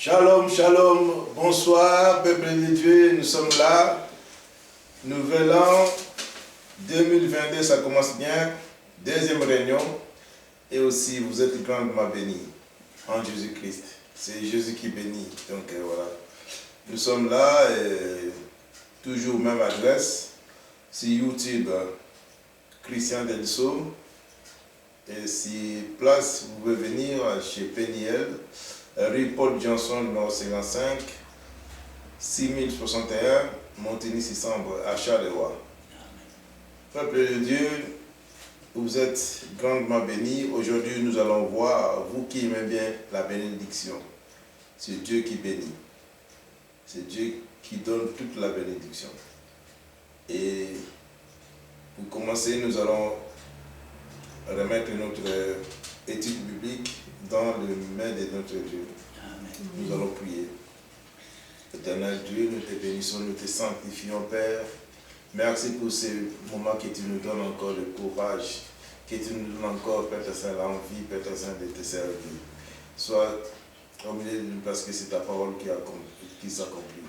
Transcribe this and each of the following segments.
Shalom, shalom, bonsoir, peuple de Dieu, nous sommes là. Nouvel an 2022, ça commence bien. Deuxième réunion. Et aussi, vous êtes grandement bénis en Jésus-Christ. C'est Jésus qui bénit. Donc voilà. Nous sommes là, toujours même adresse. Sur YouTube, Christian Delso. Et si place, vous pouvez venir chez Peniel. Rue Paul Johnson, numéro 55, 6061, Montigny-600, à Charleroi. Peuple de Dieu, vous êtes grandement bénis. Aujourd'hui, nous allons voir, vous qui aimez bien la bénédiction. C'est Dieu qui bénit. C'est Dieu qui donne toute la bénédiction. Et pour commencer, nous allons remettre notre étude biblique dans les mains de notre Dieu. Amen. Nous allons prier. Éternel Dieu, nous te bénissons, nous te sanctifions, Père. Merci pour ces moments que tu nous donnes encore le courage, que tu nous donnes encore, Père Saint, l'envie, Père Saint, de te servir. Soit au milieu de nous, parce que c'est ta parole qui s'accomplit.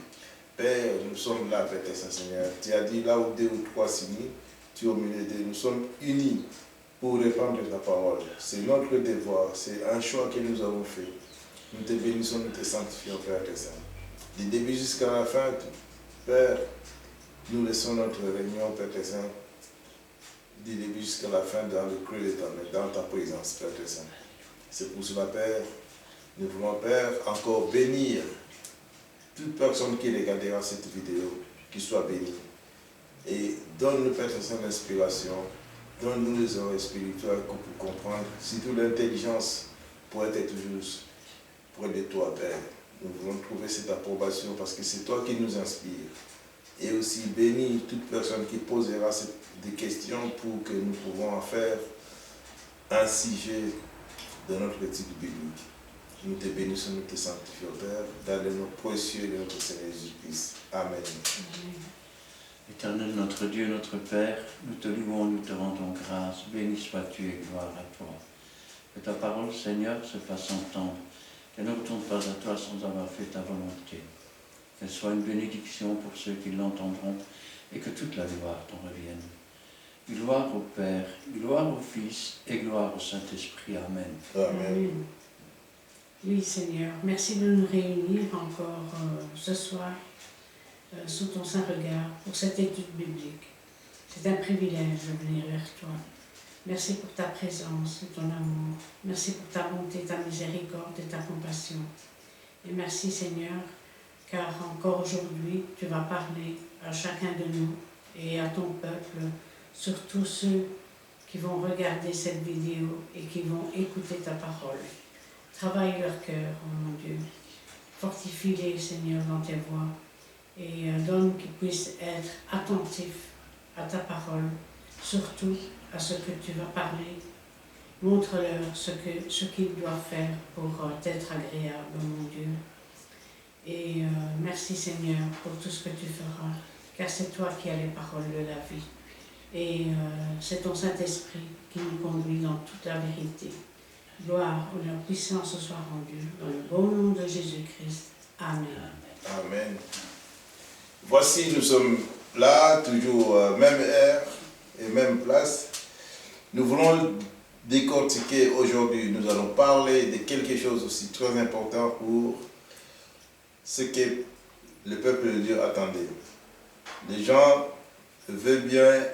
Père, nous sommes là, Père Saint Seigneur. Tu as dit là où deux ou trois s'unissent, tu es au milieu de nous. Nous sommes unis pour répandre ta parole. C'est notre devoir, c'est un choix que nous avons fait. Nous te bénissons, nous te sanctifions, Père Saint. Du début jusqu'à la fin, Père, nous laissons notre réunion, Père Saint, du début jusqu'à la fin dans le creux de ta main, dans ta présence, Père Saint. C'est pour cela, Père, nous voulons, Père, encore bénir toute personne qui regardera cette vidéo, qui soit bénie. Et donne-nous, Père Saint, l'inspiration. Donne-nous les oreilles spirituelles pour comprendre, surtout l'intelligence pour être toujours près de toi, Père. Nous voulons trouver cette approbation parce que c'est toi qui nous inspires. Et aussi bénir toute personne qui posera des questions pour que nous pouvons en faire un sujet de notre étude biblique. Nous te bénissons, nous te sanctifions, Père, dans le nom précieux de notre Seigneur Jésus-Christ. Amen. Éternel, notre Dieu, notre Père, nous te louons, nous te rendons grâce. Béni sois-tu et gloire à toi. Que ta parole, Seigneur, se fasse entendre. Qu'elle ne retourne pas à toi sans avoir fait ta volonté. Qu'elle soit une bénédiction pour ceux qui l'entendront et que toute la gloire t'en revienne. Gloire au Père, gloire au Fils et gloire au Saint-Esprit. Amen. Amen. Oui, Seigneur, merci de nous réunir encore ce soir sous ton saint regard pour cette étude biblique. C'est un privilège de venir vers toi. Merci pour ta présence et ton amour. Merci pour ta bonté, ta miséricorde et ta compassion. Et merci, Seigneur, car encore aujourd'hui, tu vas parler à chacun de nous et à ton peuple, surtout ceux qui vont regarder cette vidéo et qui vont écouter ta parole. Travaille leur cœur, oh mon Dieu. Fortifie-les, Seigneur, dans tes voies. Et donne qu'ils puissent être attentifs à ta parole, surtout à ce que tu vas parler. Montre-leur ce qu'ils doivent faire pour t'être agréable, mon Dieu. Et merci, Seigneur, pour tout ce que tu feras, car c'est toi qui as les paroles de la vie. Et c'est ton Saint-Esprit qui nous conduit dans toute la vérité. Gloire, honneur, puissance soit rendue dans le beau nom de Jésus-Christ. Amen. Amen. Voici, nous sommes là, toujours même heure et même place. Nous voulons décortiquer aujourd'hui, nous allons parler de quelque chose aussi très important pour ce que le peuple de Dieu attendait. Les gens veulent bien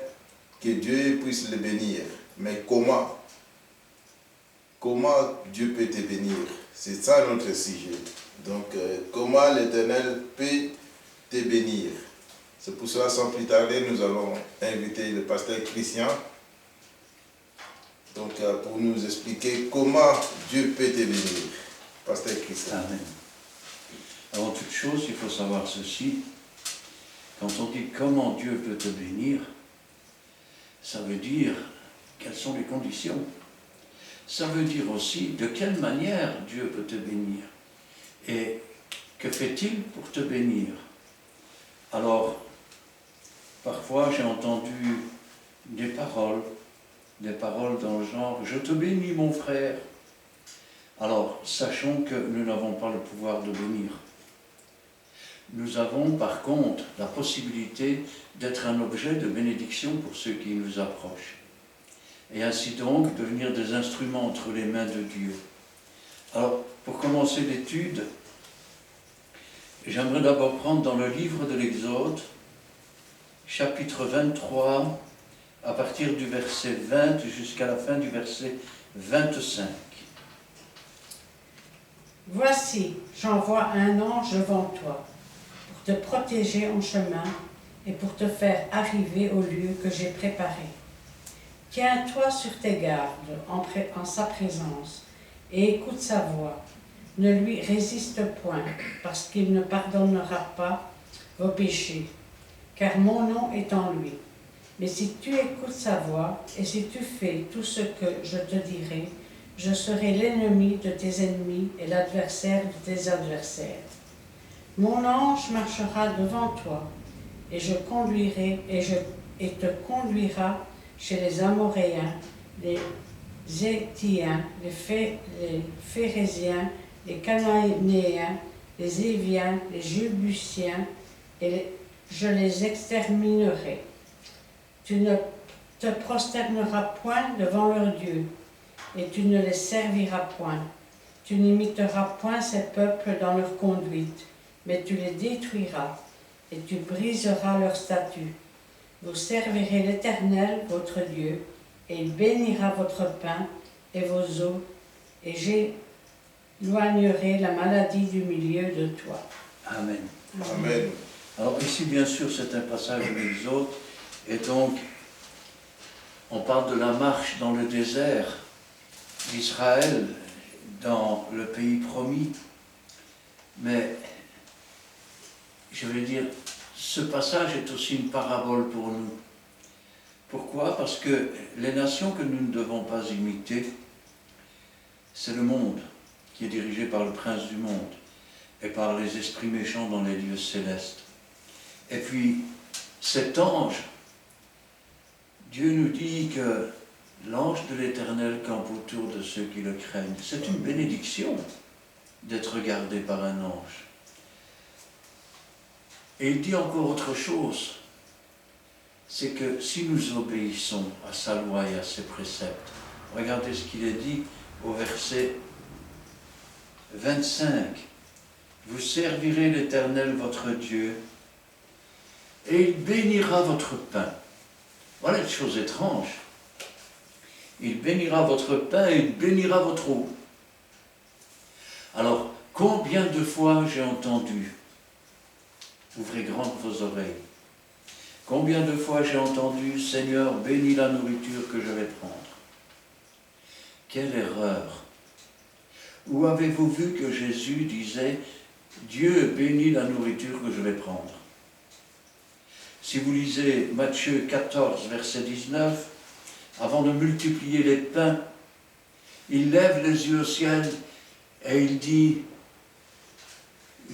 que Dieu puisse les bénir, mais comment? Comment Dieu peut te bénir? C'est ça notre sujet. Donc, comment l'Éternel peut te bénir? C'est pour cela, sans plus tarder, nous allons inviter le pasteur Christian donc, pour nous expliquer comment Dieu peut te bénir. Pasteur Christian. Amen. Avant toute chose, il faut savoir ceci. Quand on dit comment Dieu peut te bénir, ça veut dire quelles sont les conditions. Ça veut dire aussi de quelle manière Dieu peut te bénir. Et que fait-il pour te bénir? Alors, parfois j'ai entendu des paroles dans le genre « Je te bénis mon frère ». Alors, sachons que nous n'avons pas le pouvoir de bénir. Nous avons par contre la possibilité d'être un objet de bénédiction pour ceux qui nous approchent. Et ainsi donc devenir des instruments entre les mains de Dieu. Alors, pour commencer l'étude, j'aimerais d'abord prendre dans le livre de l'Exode, chapitre 23, à partir du verset 20 jusqu'à la fin du verset 25. Voici, j'envoie un ange devant toi, pour te protéger en chemin et pour te faire arriver au lieu que j'ai préparé. Tiens-toi sur tes gardes en sa présence et écoute sa voix. Ne lui résiste point, parce qu'il ne pardonnera pas vos péchés, car mon nom est en lui. Mais si tu écoutes sa voix et si tu fais tout ce que je te dirai, je serai l'ennemi de tes ennemis et l'adversaire de tes adversaires. Mon ange marchera devant toi, et je conduirai et te conduira chez les Amoréens, les Zétiens, les Phérésiens, les Cananéens, les Éviens, les Jébusiens, et je les exterminerai. Tu ne te prosterneras point devant leurs dieux, et tu ne les serviras point. Tu n'imiteras point ces peuples dans leur conduite, mais tu les détruiras, et tu briseras leurs statuts. Vous servirez l'Éternel, votre Dieu, et il bénira votre pain et vos eaux, et j'éloignerai la maladie du milieu de toi. Amen. Amen. Alors ici, bien sûr, c'est un passage de l'Exode, et donc, on parle de la marche dans le désert d'Israël, dans le pays promis, mais je vais dire, ce passage est aussi une parabole pour nous. Pourquoi? Parce que les nations que nous ne devons pas imiter, c'est le monde qui est dirigé par le prince du monde et par les esprits méchants dans les lieux célestes. Et puis, cet ange, Dieu nous dit que l'ange de l'Éternel campe autour de ceux qui le craignent. C'est une bénédiction d'être gardé par un ange. Et il dit encore autre chose, c'est que si nous obéissons à sa loi et à ses préceptes, regardez ce qu'il est dit au verset 25. Vous servirez l'Éternel votre Dieu, et il bénira votre pain. Voilà une chose étrange. Il bénira votre pain et il bénira votre eau. Alors, combien de fois j'ai entendu, ouvrez grandes vos oreilles, combien de fois j'ai entendu, Seigneur, bénis la nourriture que je vais prendre. Quelle erreur! Où avez-vous vu que Jésus disait, Dieu bénit la nourriture que je vais prendre? Si vous lisez Matthieu 14, verset 19, avant de multiplier les pains, il lève les yeux au ciel et il dit,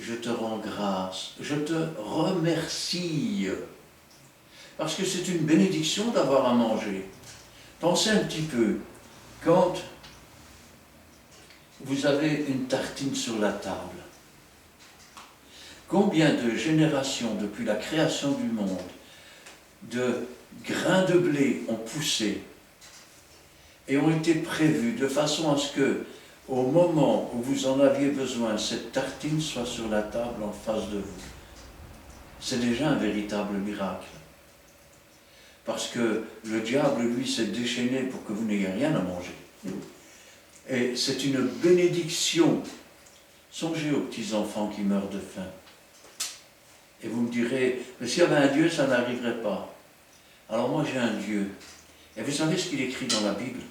je te rends grâce, je te remercie, parce que c'est une bénédiction d'avoir à manger. Pensez un petit peu, quand vous avez une tartine sur la table, combien de générations depuis la création du monde, de grains de blé ont poussé et ont été prévus de façon à ce que, au moment où vous en aviez besoin, cette tartine soit sur la table en face de vous. C'est déjà un véritable miracle. Parce que le diable, lui, s'est déchaîné pour que vous n'ayez rien à manger. Et c'est une bénédiction. Songez aux petits-enfants qui meurent de faim. Et vous me direz, mais s'il y avait un Dieu, ça n'arriverait pas. Alors moi, j'ai un Dieu. Et vous savez ce qu'il écrit dans la Bible?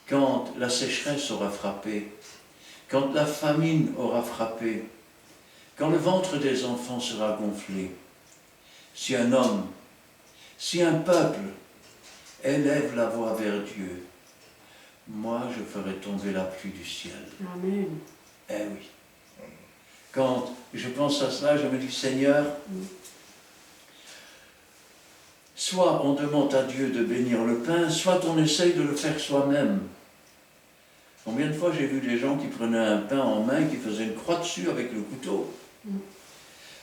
Quand la sécheresse aura frappé, quand la famine aura frappé, quand le ventre des enfants sera gonflé, si un homme, si un peuple élève la voix vers Dieu, moi je ferai tomber la pluie du ciel. Amen. Eh oui. Quand je pense à cela, je me dis, Seigneur, soit on demande à Dieu de bénir le pain, soit on essaye de le faire soi-même. Combien de fois j'ai vu des gens qui prenaient un pain en main et qui faisaient une croix dessus avec le couteau?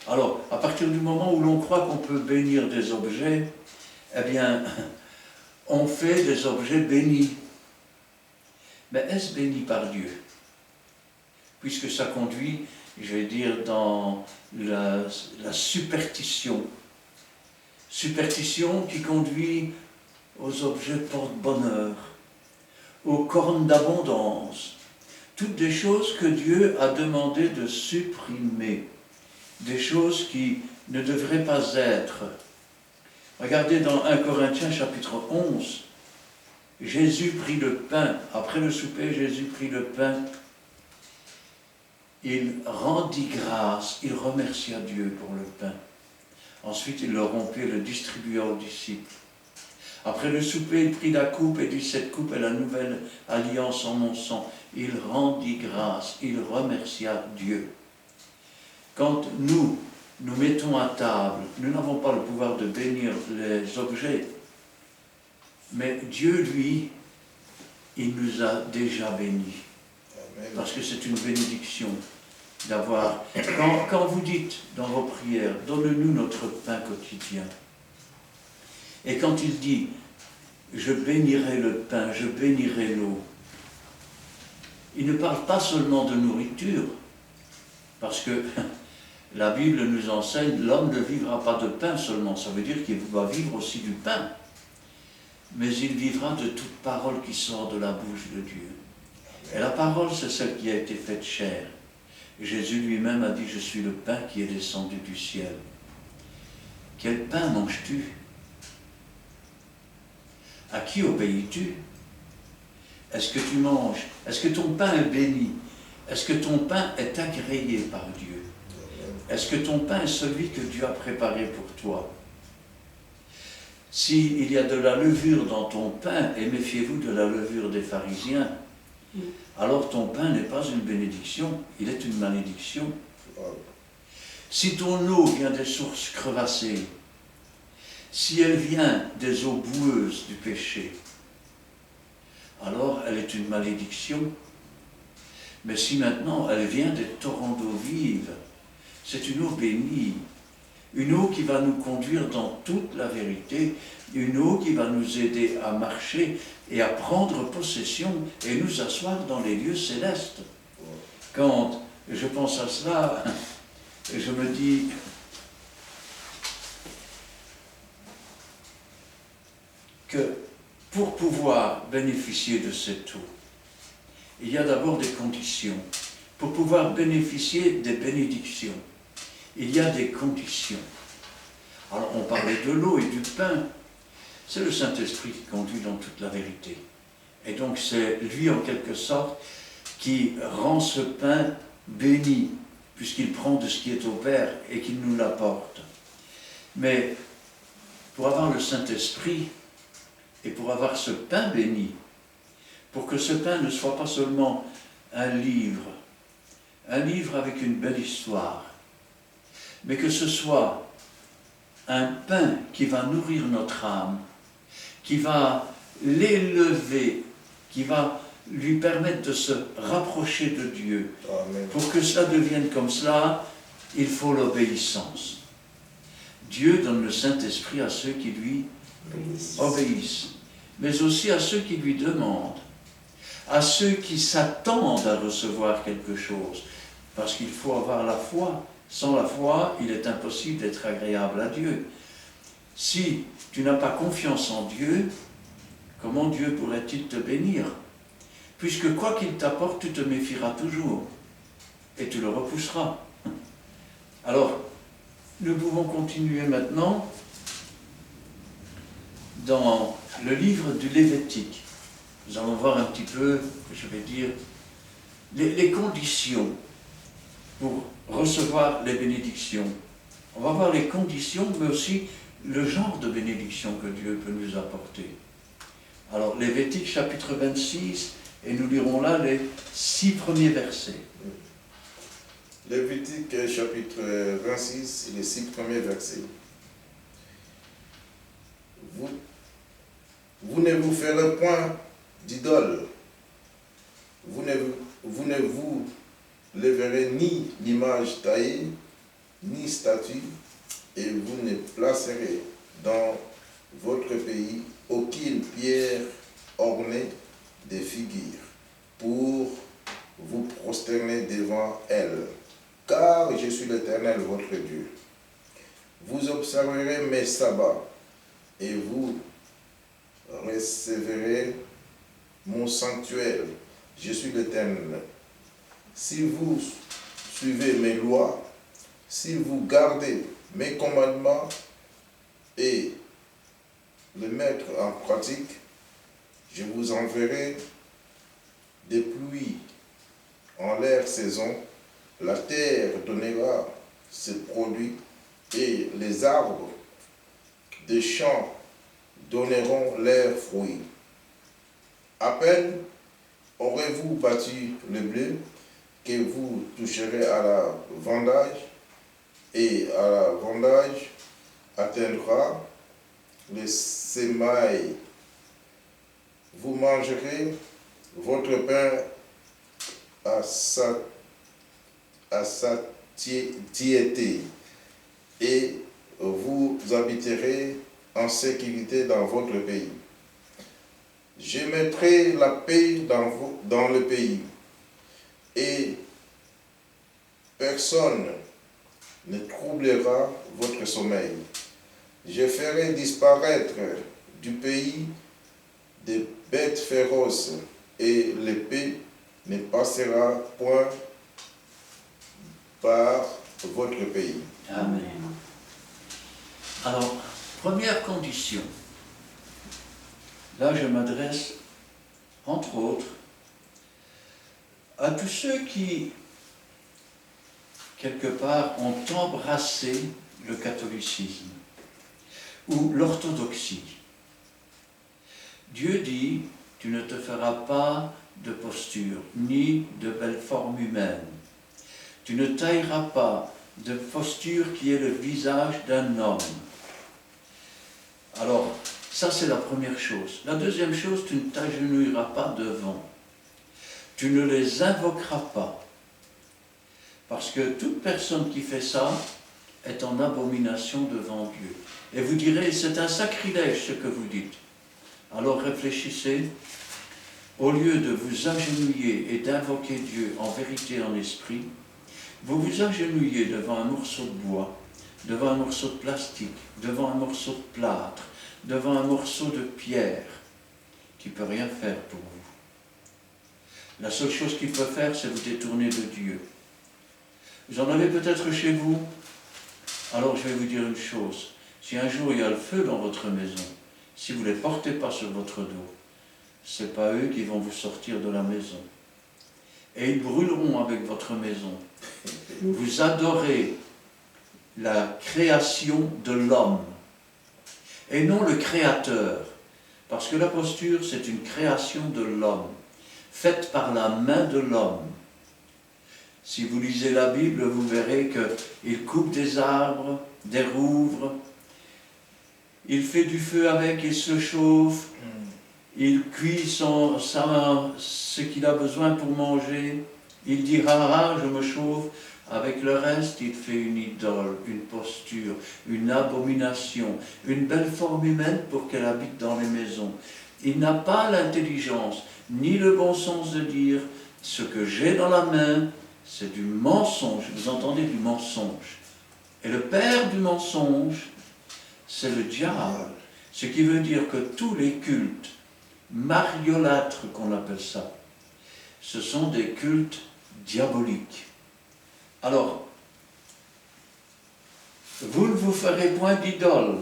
Alors, à partir du moment où l'on croit qu'on peut bénir des objets, eh bien, on fait des objets bénis. Mais est-ce béni par Dieu? Puisque ça conduit, je vais dire, dans la superstition. Superstition qui conduit aux objets porte-bonheur, aux cornes d'abondance. Toutes des choses que Dieu a demandé de supprimer. Des choses qui ne devraient pas être. Regardez dans 1 Corinthiens chapitre 11, Jésus prit le pain. Après le souper, Jésus prit le pain. Il rendit grâce, il remercia Dieu pour le pain. Ensuite, il le rompit et le distribua aux disciples. Après le souper, il prit la coupe et dit, cette coupe est la nouvelle alliance en mon sang. Il rendit grâce, il remercia Dieu. Quand nous mettons à table, nous n'avons pas le pouvoir de bénir les objets, mais Dieu, lui, il nous a déjà bénis. Parce que c'est une bénédiction d'avoir... Quand vous dites dans vos prières, donne-nous notre pain quotidien, et quand il dit, je bénirai le pain, je bénirai l'eau, il ne parle pas seulement de nourriture, parce que la Bible nous enseigne, l'homme ne vivra pas de pain seulement, ça veut dire qu'il va vivre aussi du pain, mais il vivra de toute parole qui sort de la bouche de Dieu. Et la parole, c'est celle qui a été faite chair. Jésus lui-même a dit, je suis le pain qui est descendu du ciel. Quel pain manges-tu? À qui obéis-tu? Est-ce que tu manges? Est-ce que ton pain est béni? Est-ce que ton pain est agréé par Dieu? Est-ce que ton pain est celui que Dieu a préparé pour toi? S'il y a de la levure dans ton pain, et méfiez-vous de la levure des pharisiens, alors ton pain n'est pas une bénédiction, il est une malédiction. Si ton eau vient des sources crevassées, si elle vient des eaux boueuses du péché, alors elle est une malédiction. Mais si maintenant elle vient des torrents d'eau vive, c'est une eau bénie, une eau qui va nous conduire dans toute la vérité, une eau qui va nous aider à marcher et à prendre possession et nous asseoir dans les lieux célestes. Quand je pense à cela, je me dis, que pour pouvoir bénéficier de cette eau, il y a d'abord des conditions. Pour pouvoir bénéficier des bénédictions, il y a des conditions. Alors on parlait de l'eau et du pain. C'est le Saint-Esprit qui conduit dans toute la vérité. Et donc c'est lui en quelque sorte qui rend ce pain béni, puisqu'il prend de ce qui est au Père et qu'il nous l'apporte. Mais pour avoir le Saint-Esprit et pour avoir ce pain béni, pour que ce pain ne soit pas seulement un livre avec une belle histoire, mais que ce soit un pain qui va nourrir notre âme, qui va l'élever, qui va lui permettre de se rapprocher de Dieu. Amen. Pour que cela devienne comme cela, il faut l'obéissance. Dieu donne le Saint-Esprit à ceux qui lui obéissent, mais aussi à ceux qui lui demandent, à ceux qui s'attendent à recevoir quelque chose, parce qu'il faut avoir la foi. Sans la foi, il est impossible d'être agréable à Dieu. Si tu n'as pas confiance en Dieu, comment Dieu pourrait-il te bénir? Puisque quoi qu'il t'apporte, tu te méfieras toujours, et tu le repousseras. Alors, nous pouvons continuer maintenant dans le livre du Lévitique. Nous allons voir un petit peu, je vais dire, les conditions pour recevoir les bénédictions. On va voir les conditions, mais aussi le genre de bénédiction que Dieu peut nous apporter. Alors, Lévitique chapitre 26, et nous lirons là les 6 premiers versets. Lévitique chapitre 26, les 6 premiers versets. Vous ne vous ferez point d'idole. vous ne vous lèverez ni l'image taillée, ni statue, et vous ne placerez dans votre pays aucune pierre ornée de figures pour vous prosterner devant elle, car je suis l'Éternel, votre Dieu. Vous observerez mes sabbats et vous recevrez mon sanctuaire. Je suis l'Éternel. Si vous suivez mes lois, si vous gardez mes commandements et les mettre en pratique, je vous enverrai des pluies en leur saison, la terre donnera ses produits et les arbres des champs donneront leurs fruits. À peine aurez-vous battu le blé que vous toucherez à la vendage, et à la vendage atteindra le semail. Vous mangerez votre pain à satiété, et vous habiterez en sécurité dans votre pays. Je mettrai la paix dans le pays, et personne ne troublera votre sommeil. Je ferai disparaître du pays des bêtes féroces, et l'épée ne passera point par votre pays. Amen. Alors, première condition. Là, je m'adresse, entre autres, à tous ceux qui, quelque part, ont embrassé le catholicisme ou l'orthodoxie. Dieu dit, tu ne te feras pas de posture, ni de belle forme humaine. Tu ne tailleras pas de posture qui est le visage d'un homme. Alors, ça c'est la première chose. La deuxième chose, tu ne t'agenouilleras pas devant. Tu ne les invoqueras pas. Parce que toute personne qui fait ça est en abomination devant Dieu. Et vous direz, c'est un sacrilège ce que vous dites. Alors réfléchissez, au lieu de vous agenouiller et d'invoquer Dieu en vérité et en esprit, vous vous agenouillez devant un morceau de bois, devant un morceau de plastique, devant un morceau de plâtre, devant un morceau de pierre, qui ne peut rien faire pour vous. La seule chose qu'il peut faire, c'est vous détourner de Dieu. Vous en avez peut-être chez vous. Alors je vais vous dire une chose. Si un jour il y a le feu dans votre maison, si vous ne les portez pas sur votre dos, ce n'est pas eux qui vont vous sortir de la maison. Et ils brûleront avec votre maison. Vous adorez la création de l'homme et non le créateur. Parce que la posture, c'est une création de l'homme, faite par la main de l'homme. Si vous lisez la Bible, vous verrez qu'il coupe des arbres, des rouvres, il fait du feu avec, il se chauffe, il cuit ce qu'il a besoin pour manger, il dit « Ah, je me chauffe », avec le reste, il fait une idole, une posture, une abomination, une belle forme humaine pour qu'elle habite dans les maisons. Il n'a pas l'intelligence, ni le bon sens de dire « ce que j'ai dans la main, c'est du mensonge ». Vous entendez, du mensonge. Et le père du mensonge, c'est le diable. Ce qui veut dire que tous les cultes mariolâtres, qu'on appelle ça, ce sont des cultes diaboliques. Alors, vous ne vous ferez point d'idole,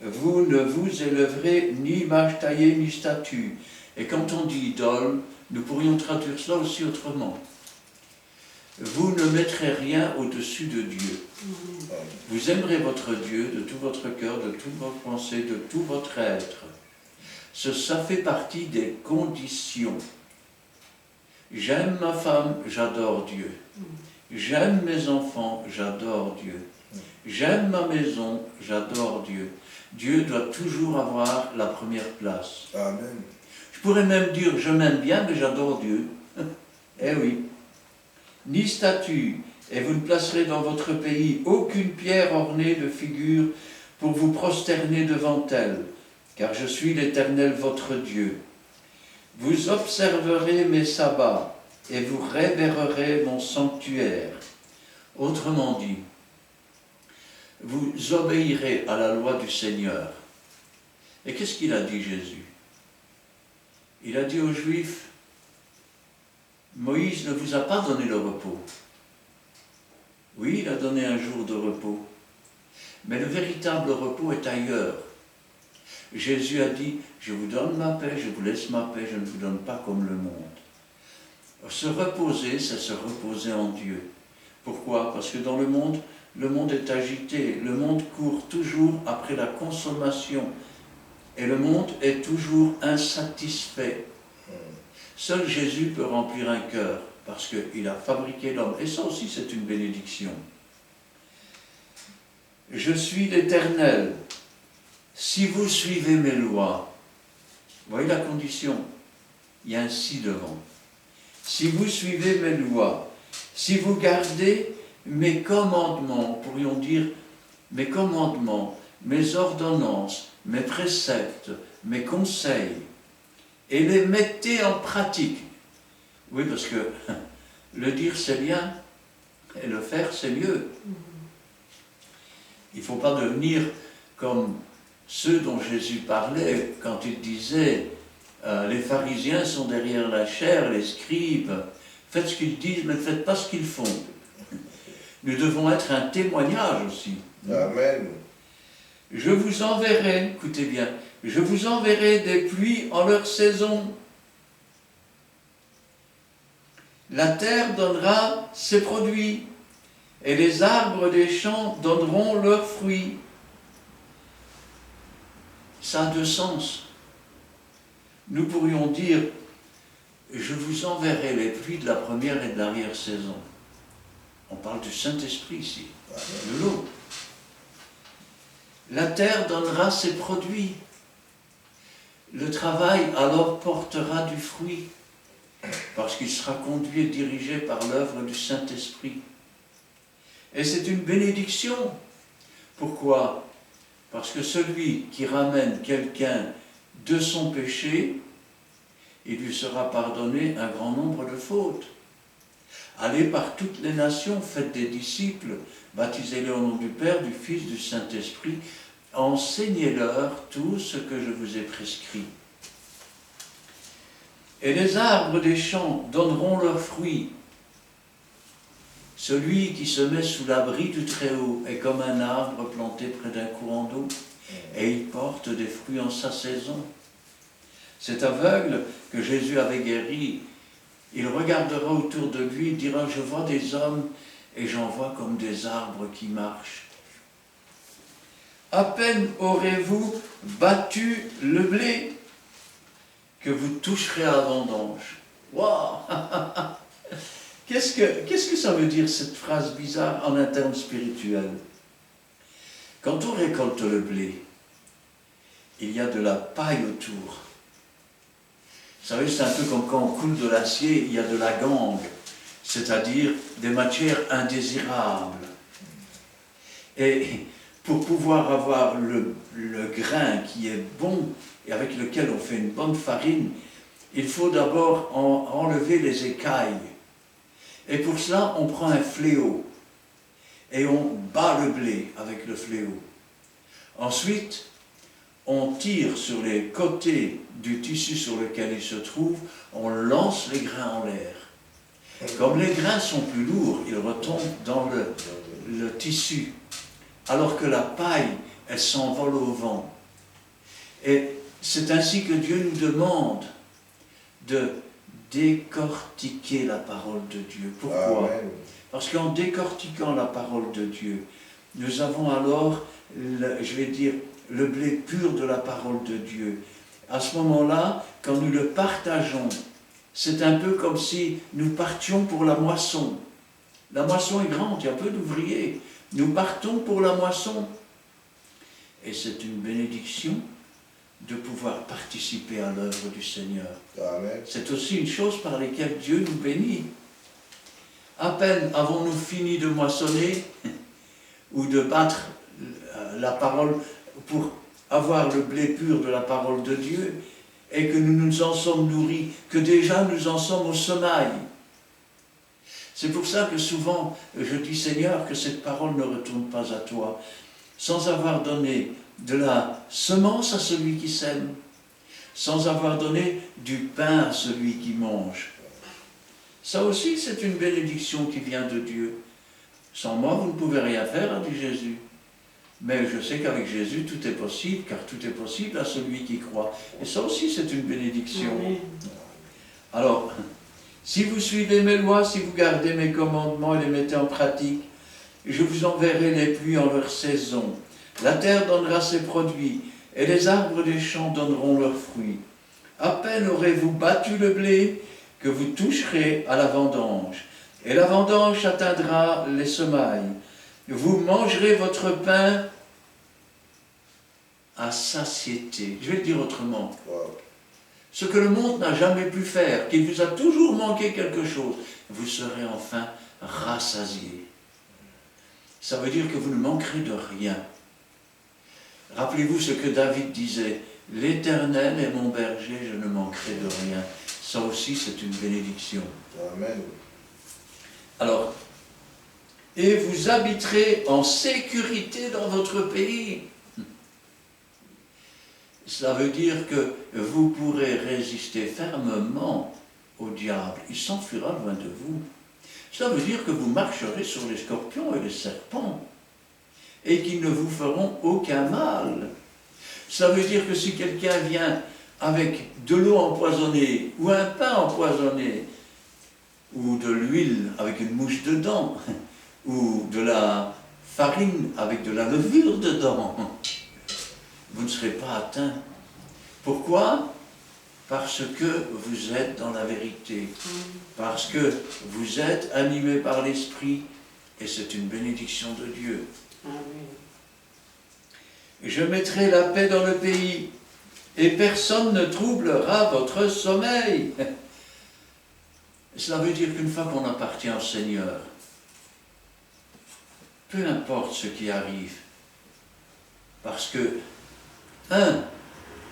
vous ne vous élèverez ni image taillée ni statue. Et quand on dit idole, nous pourrions traduire cela aussi autrement. Vous ne mettrez rien au-dessus de Dieu. Vous aimerez votre Dieu de tout votre cœur, de toute votre pensée, de tout votre être. Ça fait partie des conditions. J'aime ma femme, j'adore Dieu. J'aime mes enfants, j'adore Dieu. J'aime ma maison, j'adore Dieu. Dieu doit toujours avoir la première place. Amen. Je pourrais même dire, je m'aime bien, mais j'adore Dieu. Eh oui. Ni statue, et vous ne placerez dans votre pays aucune pierre ornée de figures pour vous prosterner devant elle, car je suis l'Éternel votre Dieu. Vous observerez mes sabbats, et vous révérerez mon sanctuaire. Autrement dit, vous obéirez à la loi du Seigneur. Et qu'est-ce qu'il a dit Jésus? Il a dit aux Juifs, Moïse ne vous a pas donné le repos. Oui, il a donné un jour de repos, mais le véritable repos est ailleurs. Jésus a dit, je vous donne ma paix, je vous laisse ma paix, je ne vous donne pas comme le monde. Se reposer, c'est se reposer en Dieu. Pourquoi? Parce que dans le monde est agité, le monde court toujours après la consommation, et le monde est toujours insatisfait. Seul Jésus peut remplir un cœur, parce qu'il a fabriqué l'homme. Et ça aussi, c'est une bénédiction. Je suis l'Éternel. Si vous suivez mes lois, voyez la condition, il y a un si devant. Si vous suivez mes lois, si vous gardez mes commandements, pourrions dire mes commandements, mes ordonnances, mes préceptes, mes conseils, et les mettez en pratique. Oui, parce que le dire c'est bien, et le faire c'est mieux. Il ne faut pas devenir comme ceux dont Jésus parlait quand il disait les pharisiens sont derrière la chair, les scribes, faites ce qu'ils disent mais ne faites pas ce qu'ils font. Nous devons être un témoignage aussi. Amen. Je vous enverrai, écoutez bien, je vous enverrai des pluies en leur saison. La terre donnera ses produits, et les arbres des champs donneront leurs fruits. Ça a deux sens. Nous pourrions dire, je vous enverrai les pluies de la première et de l'arrière-saison. On parle du Saint-Esprit ici, de l'eau. La terre donnera ses produits. Le travail alors portera du fruit, parce qu'il sera conduit et dirigé par l'œuvre du Saint-Esprit. Et c'est une bénédiction. Pourquoi? Parce que celui qui ramène quelqu'un de son péché, il lui sera pardonné un grand nombre de fautes. Allez par toutes les nations, faites des disciples, baptisez-les au nom du Père, du Fils, du Saint-Esprit, enseignez-leur tout ce que je vous ai prescrit. Et les arbres des champs donneront leurs fruits. Celui qui se met sous l'abri du Très-Haut est comme un arbre planté près d'un courant d'eau, et il porte des fruits en sa saison. Cet aveugle que Jésus avait guéri, il regardera autour de lui, il dira, je vois des hommes et j'en vois comme des arbres qui marchent. À peine aurez-vous battu le blé que vous toucherez à la vendange. Waouh! Qu'est-ce que ça veut dire cette phrase bizarre en un terme spirituel? Quand on récolte le blé, il y a de la paille autour. Vous savez, c'est un peu comme quand on coule de l'acier, il y a de la gangue, c'est-à-dire des matières indésirables. Et pour pouvoir avoir le grain qui est bon et avec lequel on fait une bonne farine, il faut d'abord enlever les écailles. Et pour cela, on prend un fléau et on bat le blé avec le fléau. Ensuite, on tire sur les côtés du tissu sur lequel il se trouve, on lance les grains en l'air. Comme les grains sont plus lourds, ils retombent dans le tissu, alors que la paille, elle s'envole au vent. Et c'est ainsi que Dieu nous demande de décortiquer la parole de Dieu. Pourquoi? Amen. Parce qu'en décortiquant la parole de Dieu, nous avons alors, le blé pur de la parole de Dieu. À ce moment-là, quand nous le partageons, c'est un peu comme si nous partions pour la moisson. La moisson est grande, il y a peu d'ouvriers. Nous partons pour la moisson. Et c'est une bénédiction de pouvoir participer à l'œuvre du Seigneur. Amen. C'est aussi une chose par laquelle Dieu nous bénit. À peine avons-nous fini de moissonner ou de battre la parole pour avoir le blé pur de la parole de Dieu et que nous nous en sommes nourris, que déjà nous en sommes au semail. C'est pour ça que souvent je dis Seigneur que cette parole ne retourne pas à toi sans avoir donné de la semence à celui qui sème, sans avoir donné du pain à celui qui mange. Ça aussi, c'est une bénédiction qui vient de Dieu. Sans moi, vous ne pouvez rien faire, a dit Jésus. Mais je sais qu'avec Jésus, tout est possible, car tout est possible à celui qui croit. Et ça aussi, c'est une bénédiction. Amen. Alors, si vous suivez mes lois, si vous gardez mes commandements et les mettez en pratique, je vous enverrai les pluies en leur saison. La terre donnera ses produits, et les arbres des champs donneront leurs fruits. À peine aurez-vous battu le blé, que vous toucherez à la vendange. Et la vendange atteindra les semailles. Vous mangerez votre pain à satiété. Je vais le dire autrement. Wow. Ce que le monde n'a jamais pu faire, qu'il vous a toujours manqué quelque chose, vous serez enfin rassasiés. Ça veut dire que vous ne manquerez de rien. Rappelez-vous ce que David disait, « L'Éternel est mon berger, je ne manquerai de rien ». Ça aussi, c'est une bénédiction. Amen. Alors, et vous habiterez en sécurité dans votre pays. Cela veut dire que vous pourrez résister fermement au diable. Il s'enfuira loin de vous. Cela veut dire que vous marcherez sur les scorpions et les serpents et qu'ils ne vous feront aucun mal. Cela veut dire que si quelqu'un vient avec de l'eau empoisonnée ou un pain empoisonné ou de l'huile avec une mouche dedans ou de la farine avec de la levure dedans, vous ne serez pas atteint. Pourquoi? Parce que vous êtes dans la vérité, parce que vous êtes animé par l'Esprit, et c'est une bénédiction de Dieu. Amen. Je mettrai la paix dans le pays, et personne ne troublera votre sommeil. Cela veut dire qu'une fois qu'on appartient au Seigneur, peu importe ce qui arrive, parce que,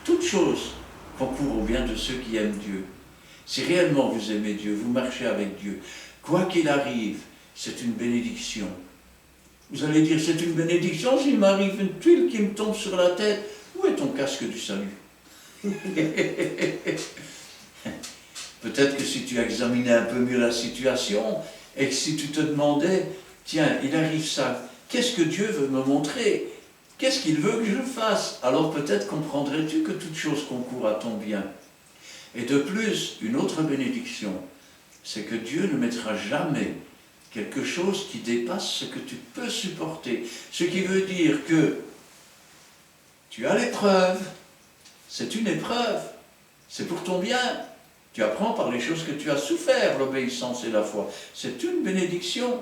toute chose concourt au bien de ceux qui aiment Dieu. Si réellement vous aimez Dieu, vous marchez avec Dieu, quoi qu'il arrive, c'est une bénédiction. Vous allez dire, c'est une bénédiction s'il m'arrive une tuile qui me tombe sur la tête. Où est ton casque du salut? Peut-être que si tu examinais un peu mieux la situation, et que si tu te demandais, tiens, il arrive ça, qu'est-ce que Dieu veut me montrer? Qu'est-ce qu'il veut que je fasse? Alors peut-être comprendrais-tu que toute chose concourt à ton bien. Et de plus, une autre bénédiction, c'est que Dieu ne mettra jamais quelque chose qui dépasse ce que tu peux supporter. Ce qui veut dire que tu as l'épreuve, c'est une épreuve, c'est pour ton bien. Tu apprends par les choses que tu as souffert, l'obéissance et la foi. C'est une bénédiction.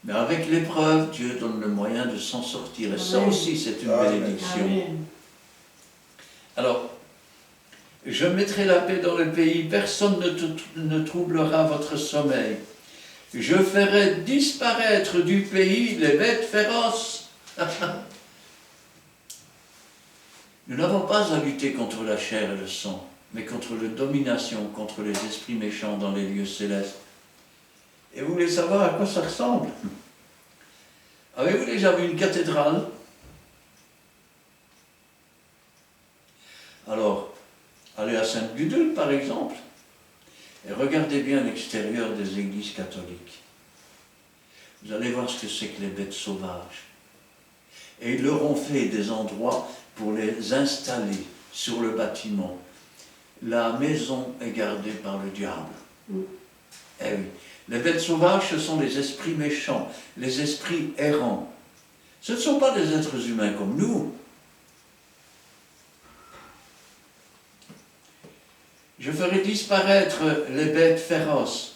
Mais avec l'épreuve, Dieu donne le moyen de s'en sortir. Et ça aussi, c'est une bénédiction. Amen. Alors, je mettrai la paix dans le pays, personne ne troublera votre sommeil. Je ferai disparaître du pays les bêtes féroces. Nous n'avons pas à lutter contre la chair et le sang, mais contre la domination, contre les esprits méchants dans les lieux célestes. Et vous voulez savoir à quoi ça ressemble? Avez-vous déjà vu une cathédrale? Alors, allez à Sainte-Gudule par exemple, et regardez bien l'extérieur des églises catholiques. Vous allez voir ce que c'est que les bêtes sauvages. Et ils leur ont fait des endroits pour les installer sur le bâtiment. La maison est gardée par le diable. Eh oui. Les bêtes sauvages, ce sont les esprits méchants, les esprits errants. Ce ne sont pas des êtres humains comme nous. Je ferai disparaître les bêtes féroces,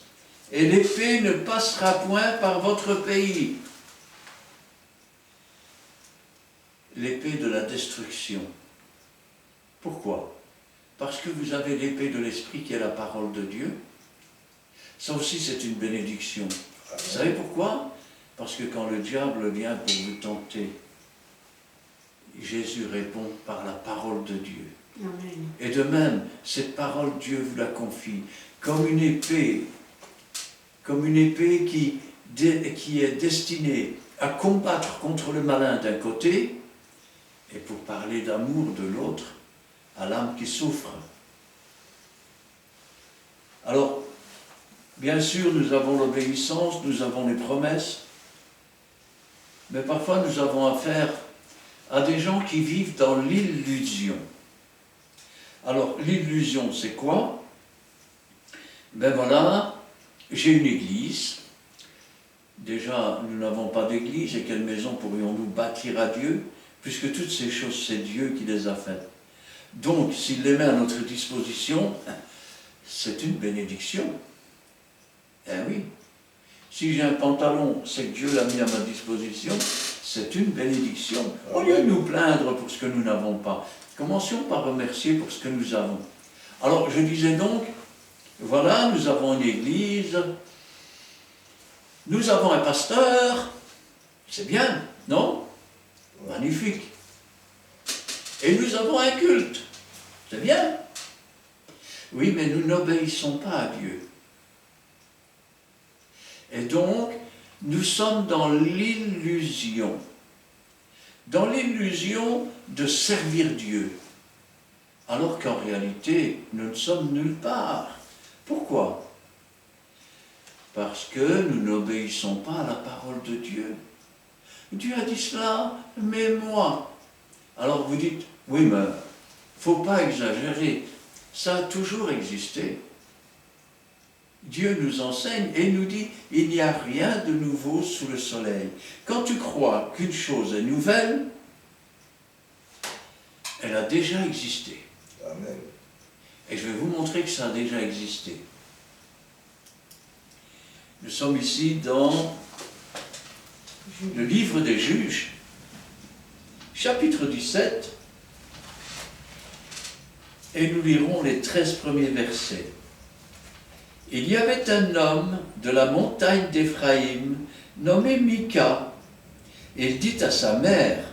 et l'épée ne passera point par votre pays. L'épée de la destruction. Pourquoi? Parce que vous avez l'épée de l'Esprit qui est la parole de Dieu. Ça aussi, c'est une bénédiction. Amen. Vous savez pourquoi? Parce que quand le diable vient pour vous tenter, Jésus répond par la parole de Dieu. Amen. Et de même, cette parole, Dieu vous la confie comme une épée qui est destinée à combattre contre le malin d'un côté et pour parler d'amour de l'autre à l'âme qui souffre. Alors, bien sûr, nous avons l'obéissance, nous avons les promesses, mais parfois nous avons affaire à des gens qui vivent dans l'illusion. Alors, l'illusion, c'est quoi? Ben voilà, j'ai une église. Déjà, nous n'avons pas d'église, et quelle maison pourrions-nous bâtir à Dieu, puisque toutes ces choses, c'est Dieu qui les a faites. Donc, s'il les met à notre disposition, c'est une bénédiction. Eh oui. Si j'ai un pantalon, c'est que Dieu l'a mis à ma disposition, c'est une bénédiction. Au lieu de nous plaindre pour ce que nous n'avons pas, commencions par remercier pour ce que nous avons. Alors, je disais donc, voilà, nous avons une église, nous avons un pasteur, c'est bien, non? Magnifique. Et nous avons un culte, c'est bien. Oui, mais nous n'obéissons pas à Dieu. Et donc, nous sommes dans l'illusion de servir Dieu, alors qu'en réalité, nous ne sommes nulle part. Pourquoi? Parce que nous n'obéissons pas à la parole de Dieu. Dieu a dit cela, mais moi. Alors vous dites, oui, mais il ne faut pas exagérer, ça a toujours existé. Dieu nous enseigne et nous dit, il n'y a rien de nouveau sous le soleil. Quand tu crois qu'une chose est nouvelle, elle a déjà existé. Amen. Et je vais vous montrer que ça a déjà existé. Nous sommes ici dans le livre des Juges, chapitre 17, et nous lirons les 13 premiers versets. Il y avait un homme de la montagne d'Éphraïm, nommé Mika. Il dit à sa mère,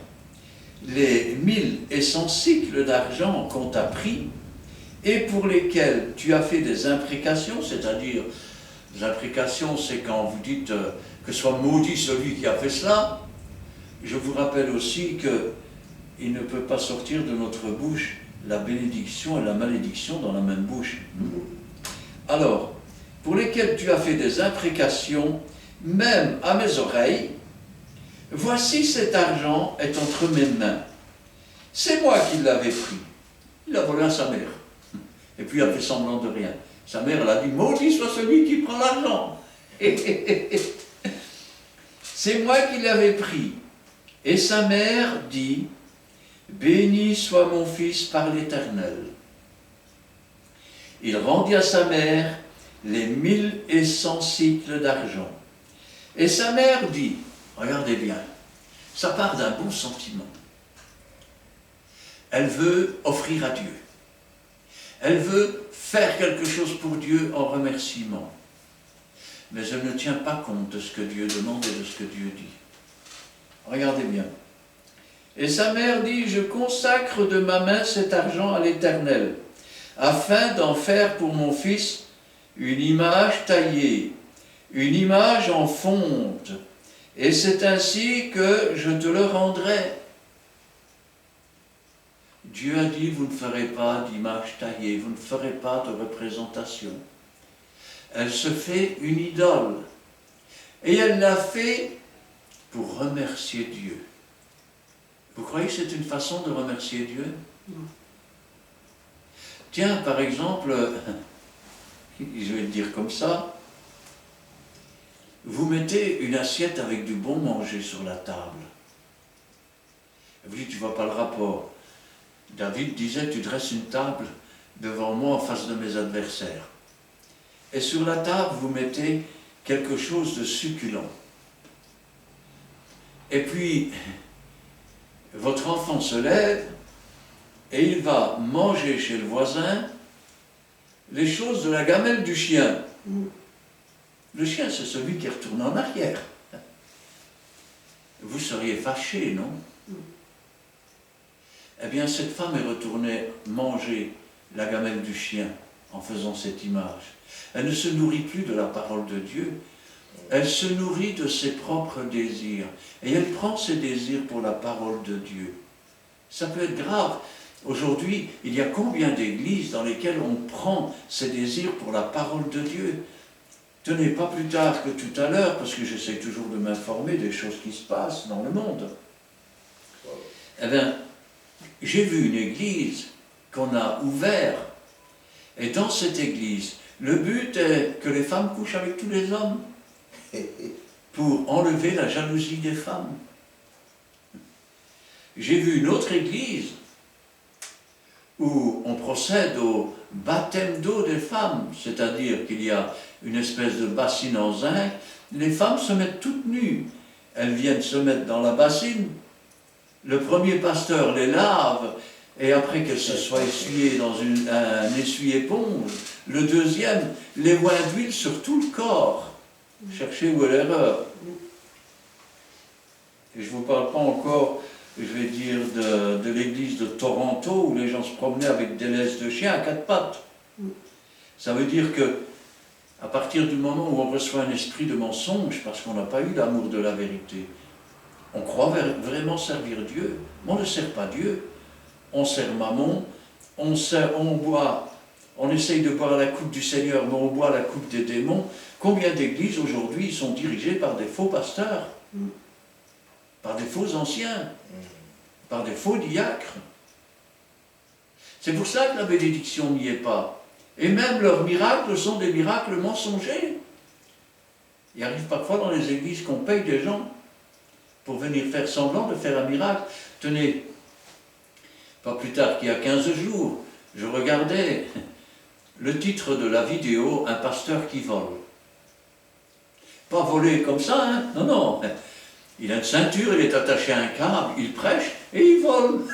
les 1100 cycles d'argent qu'on t'a pris, et pour lesquels tu as fait des imprécations, c'est-à-dire, des imprécations, c'est quand vous dites que soit maudit celui qui a fait cela. Je vous rappelle aussi qu'il ne peut pas sortir de notre bouche la bénédiction et la malédiction dans la même bouche. Alors, pour lesquels tu as fait des imprécations, même à mes oreilles, voici cet argent est entre mes mains. C'est moi qui l'avais pris. Il l'a volé à sa mère. Et puis il a fait semblant de rien. Sa mère, elle a dit, maudit soit celui qui prend l'argent. C'est moi qui l'avais pris. Et sa mère dit, béni soit mon fils par l'Éternel. Il rendit à sa mère les 1100 cycles d'argent. Et sa mère dit, regardez bien, ça part d'un bon sentiment. Elle veut offrir à Dieu. Elle veut faire quelque chose pour Dieu en remerciement. Mais elle ne tient pas compte de ce que Dieu demande et de ce que Dieu dit. Regardez bien. Et sa mère dit, je consacre de ma main cet argent à l'Éternel, afin d'en faire pour mon fils une image taillée, une image en fonte, et c'est ainsi que je te le rendrai. Dieu a dit, vous ne ferez pas d'image taillée, vous ne ferez pas de représentation. Elle se fait une idole, et elle l'a fait pour remercier Dieu. Vous croyez que c'est une façon de remercier Dieu? Non. Tiens, par exemple, je vais le dire comme ça, vous mettez une assiette avec du bon manger sur la table. Vous dites, tu ne vois pas le rapport. David disait, tu dresses une table devant moi en face de mes adversaires. Et sur la table, vous mettez quelque chose de succulent. Et puis, votre enfant se lève et il va manger chez le voisin les choses de la gamelle du chien. Le chien, c'est celui qui retourne en arrière. Vous seriez fâché, non? Eh bien, cette femme est retournée manger la gamelle du chien en faisant cette image. Elle ne se nourrit plus de la parole de Dieu, elle se nourrit de ses propres désirs. Et elle prend ses désirs pour la parole de Dieu. Ça peut être grave. Aujourd'hui, il y a combien d'églises dans lesquelles on prend ses désirs pour la parole de Dieu? Tenez, pas plus tard que tout à l'heure, parce que j'essaie toujours de m'informer des choses qui se passent dans le monde. Eh bien, j'ai vu une église qu'on a ouverte, et dans cette église, le but est que les femmes couchent avec tous les hommes, pour enlever la jalousie des femmes. J'ai vu une autre église où on procède au baptême d'eau des femmes, c'est-à-dire qu'il y a une espèce de bassine en zinc, les femmes se mettent toutes nues, elles viennent se mettre dans la bassine, le premier pasteur les lave, et après qu'elles se soient essuyées dans un essuie-éponge, le deuxième les oint d'huile sur tout le corps. Cherchez où est l'erreur. Et je ne vous parle pas encore, je vais dire, de l'église de Toronto, où les gens se promenaient avec des laisses de chien à 4 pattes. Ça veut dire que, à partir du moment où on reçoit un esprit de mensonge, parce qu'on n'a pas eu l'amour de la vérité, on croit vraiment servir Dieu, mais on ne sert pas Dieu. On sert Mammon, on boit, on essaye de boire la coupe du Seigneur, mais on boit la coupe des démons. Combien d'églises aujourd'hui sont dirigées par des faux pasteurs, par des faux anciens, par des faux diacres? C'est pour ça que la bénédiction n'y est pas. Et même leurs miracles sont des miracles mensongers. Il arrive parfois dans les églises qu'on paye des gens pour venir faire semblant de faire un miracle. Tenez, pas plus tard qu'il y a 15 jours, je regardais le titre de la vidéo « Un pasteur qui vole ». Pas voler comme ça, hein? Non, non. Il a une ceinture, il est attaché à un câble, il prêche et il vole.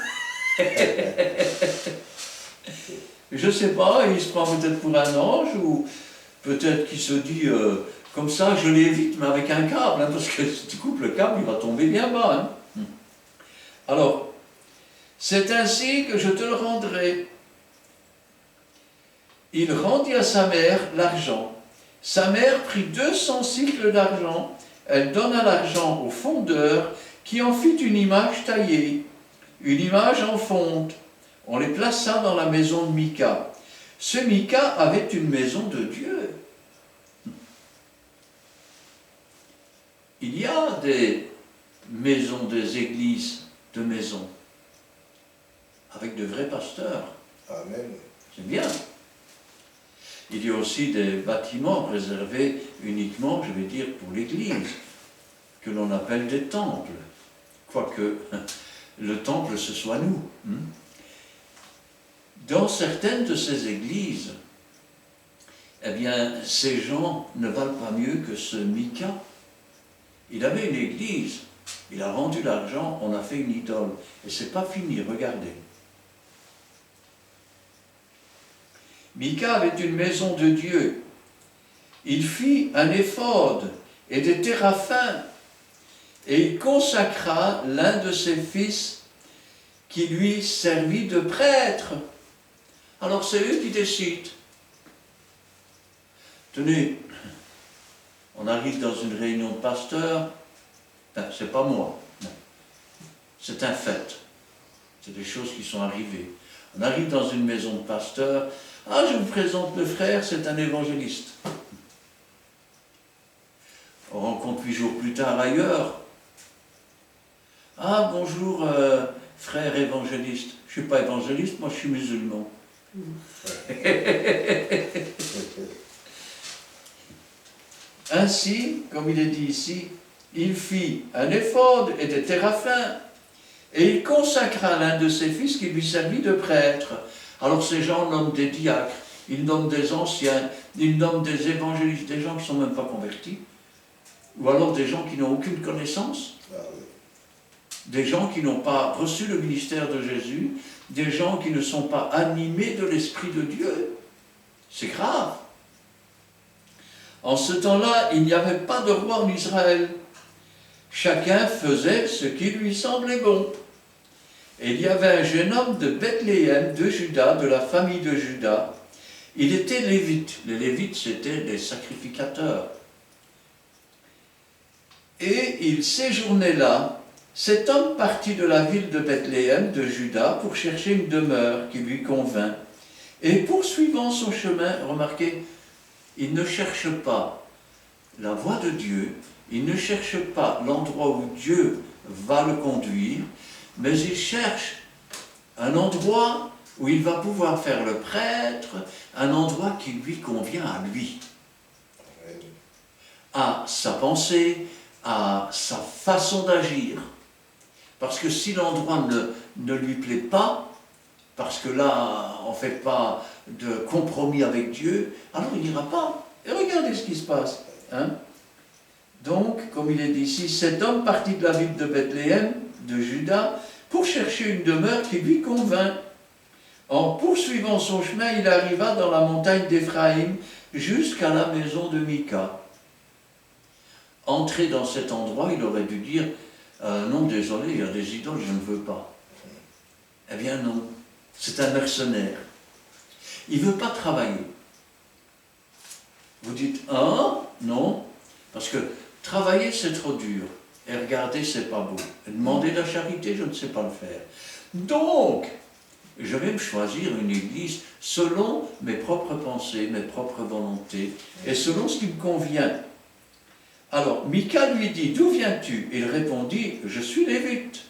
Je ne sais pas, il se prend peut-être pour un ange, ou peut-être qu'il se dit, comme ça, je l'évite, mais avec un câble, hein, parce que si tu coupes le câble, il va tomber bien bas. Hein. Alors, c'est ainsi que je te le rendrai. Il rendit à sa mère l'argent. Sa mère prit 200 cycles d'argent. Elle donna l'argent au fondeur, qui en fit une image taillée, une image en fonte. On les plaça dans la maison de Mika. Ce Mika avait une maison de Dieu. Il y a des maisons, des églises de maisons, avec de vrais pasteurs. Amen. C'est bien. Il y a aussi des bâtiments réservés uniquement, je vais dire, pour l'Église, que l'on appelle des temples. Quoique le temple, ce soit nous. Dans certaines de ces églises, eh bien, ces gens ne valent pas mieux que ce Mika. Il avait une église, il a rendu l'argent, on a fait une idole. Et c'est pas fini, regardez. Mika avait une maison de Dieu. Il fit un éphod et des téraphins, et il consacra l'un de ses fils qui lui servit de prêtre. Alors c'est eux qui décident. Tenez, on arrive dans une réunion de pasteurs, ben, c'est pas moi, non. C'est un fait. C'est des choses qui sont arrivées. On arrive dans une maison de pasteurs, ah, je vous présente le frère, c'est un évangéliste. On rencontre 8 jours plus tard ailleurs. Ah, bonjour, frère évangéliste. Je ne suis pas évangéliste, moi je suis musulman. Ainsi, comme il est dit ici, il fit un éphod et des téraphins, et il consacra l'un de ses fils qui lui servit de prêtre. Alors ces gens nomment des diacres, ils nomment des anciens, ils nomment des évangélistes, des gens qui ne sont même pas convertis, ou alors des gens qui n'ont aucune connaissance. Ah oui. des gens qui n'ont pas reçu le ministère de Jésus, des gens qui ne sont pas animés de l'Esprit de Dieu. C'est grave. En ce temps-là, il n'y avait pas de roi en Israël. Chacun faisait ce qui lui semblait bon. Et il y avait un jeune homme de Bethléem, de Juda, de la famille de Juda. Il était lévite. Les lévites, c'étaient des sacrificateurs. Et il séjournait là. Cet homme partit de la ville de Bethléem, de Juda, pour chercher une demeure qui lui convint. Et poursuivant son chemin, remarquez, il ne cherche pas la voie de Dieu, il ne cherche pas l'endroit où Dieu va le conduire, mais il cherche un endroit où il va pouvoir faire le prêtre, un endroit qui lui convient à lui, à sa pensée, à sa façon d'agir. Parce que si l'endroit ne lui plaît pas, parce que là, on ne fait pas de compromis avec Dieu, alors il n'ira pas. Et regardez ce qui se passe. Hein? Donc, comme il est dit ici, cet homme partit de la ville de Bethléem, de Juda, pour chercher une demeure qui lui convint. En poursuivant son chemin, il arriva dans la montagne d'Éphraïm, jusqu'à la maison de Mika. Entré dans cet endroit, il aurait dû dire non, désolé, il y a des idoles, je ne veux pas. Eh bien non, c'est un mercenaire. Il ne veut pas travailler. Vous dites, ah, non, parce que travailler c'est trop dur, et regarder c'est pas beau. Et demander de la charité, je ne sais pas le faire. Donc, je vais me choisir une église selon mes propres pensées, mes propres volontés, et selon ce qui me convient. Alors, Mika lui dit, d'où viens-tu? Il répondit, je suis lévite,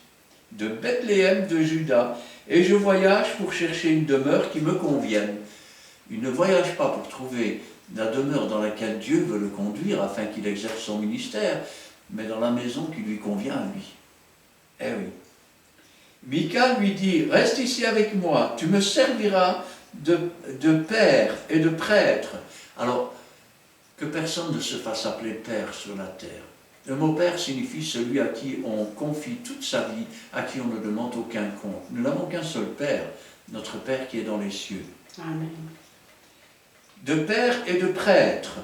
de Bethléem de Juda, et je voyage pour chercher une demeure qui me convienne. Il ne voyage pas pour trouver la demeure dans laquelle Dieu veut le conduire afin qu'il exerce son ministère, mais dans la maison qui lui convient à lui. Eh oui. Mika lui dit, reste ici avec moi, tu me serviras de père et de prêtre. Alors, que personne ne se fasse appeler père sur la terre. Le mot père signifie celui à qui on confie toute sa vie, à qui on ne demande aucun compte. Nous n'avons qu'un seul père, notre Père qui est dans les cieux. Amen. De père et de prêtre,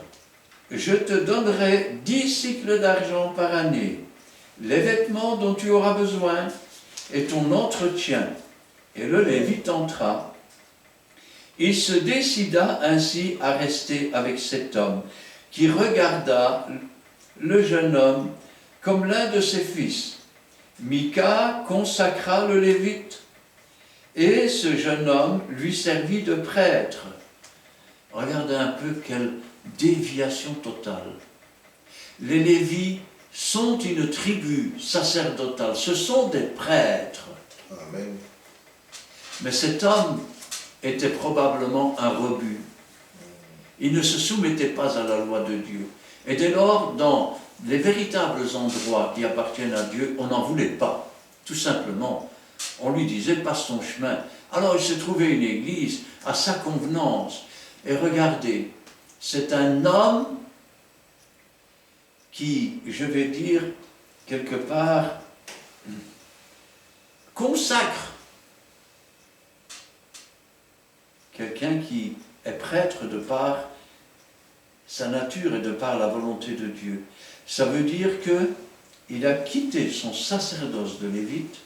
je te donnerai 10 cycles d'argent par année, les vêtements dont tu auras besoin et ton entretien. Et le Lévite entra. Il se décida ainsi à rester avec cet homme, qui regarda le jeune homme comme l'un de ses fils. Mika consacra le Lévite, et ce jeune homme lui servit de prêtre. Regardez un peu quelle déviation totale. Les Lévites sont une tribu sacerdotale, ce sont des prêtres. Amen. Mais cet homme était probablement un rebut. Il ne se soumettait pas à la loi de Dieu. Et dès lors, dans les véritables endroits qui appartiennent à Dieu, on n'en voulait pas. Tout simplement, on lui disait, passe ton chemin. Alors il s'est trouvé une église à sa convenance. Et regardez, c'est un homme qui, je vais dire, quelque part, consacre. Quelqu'un qui est prêtre de par sa nature et de par la volonté de Dieu. Ça veut dire qu'il a quitté son sacerdoce de Lévite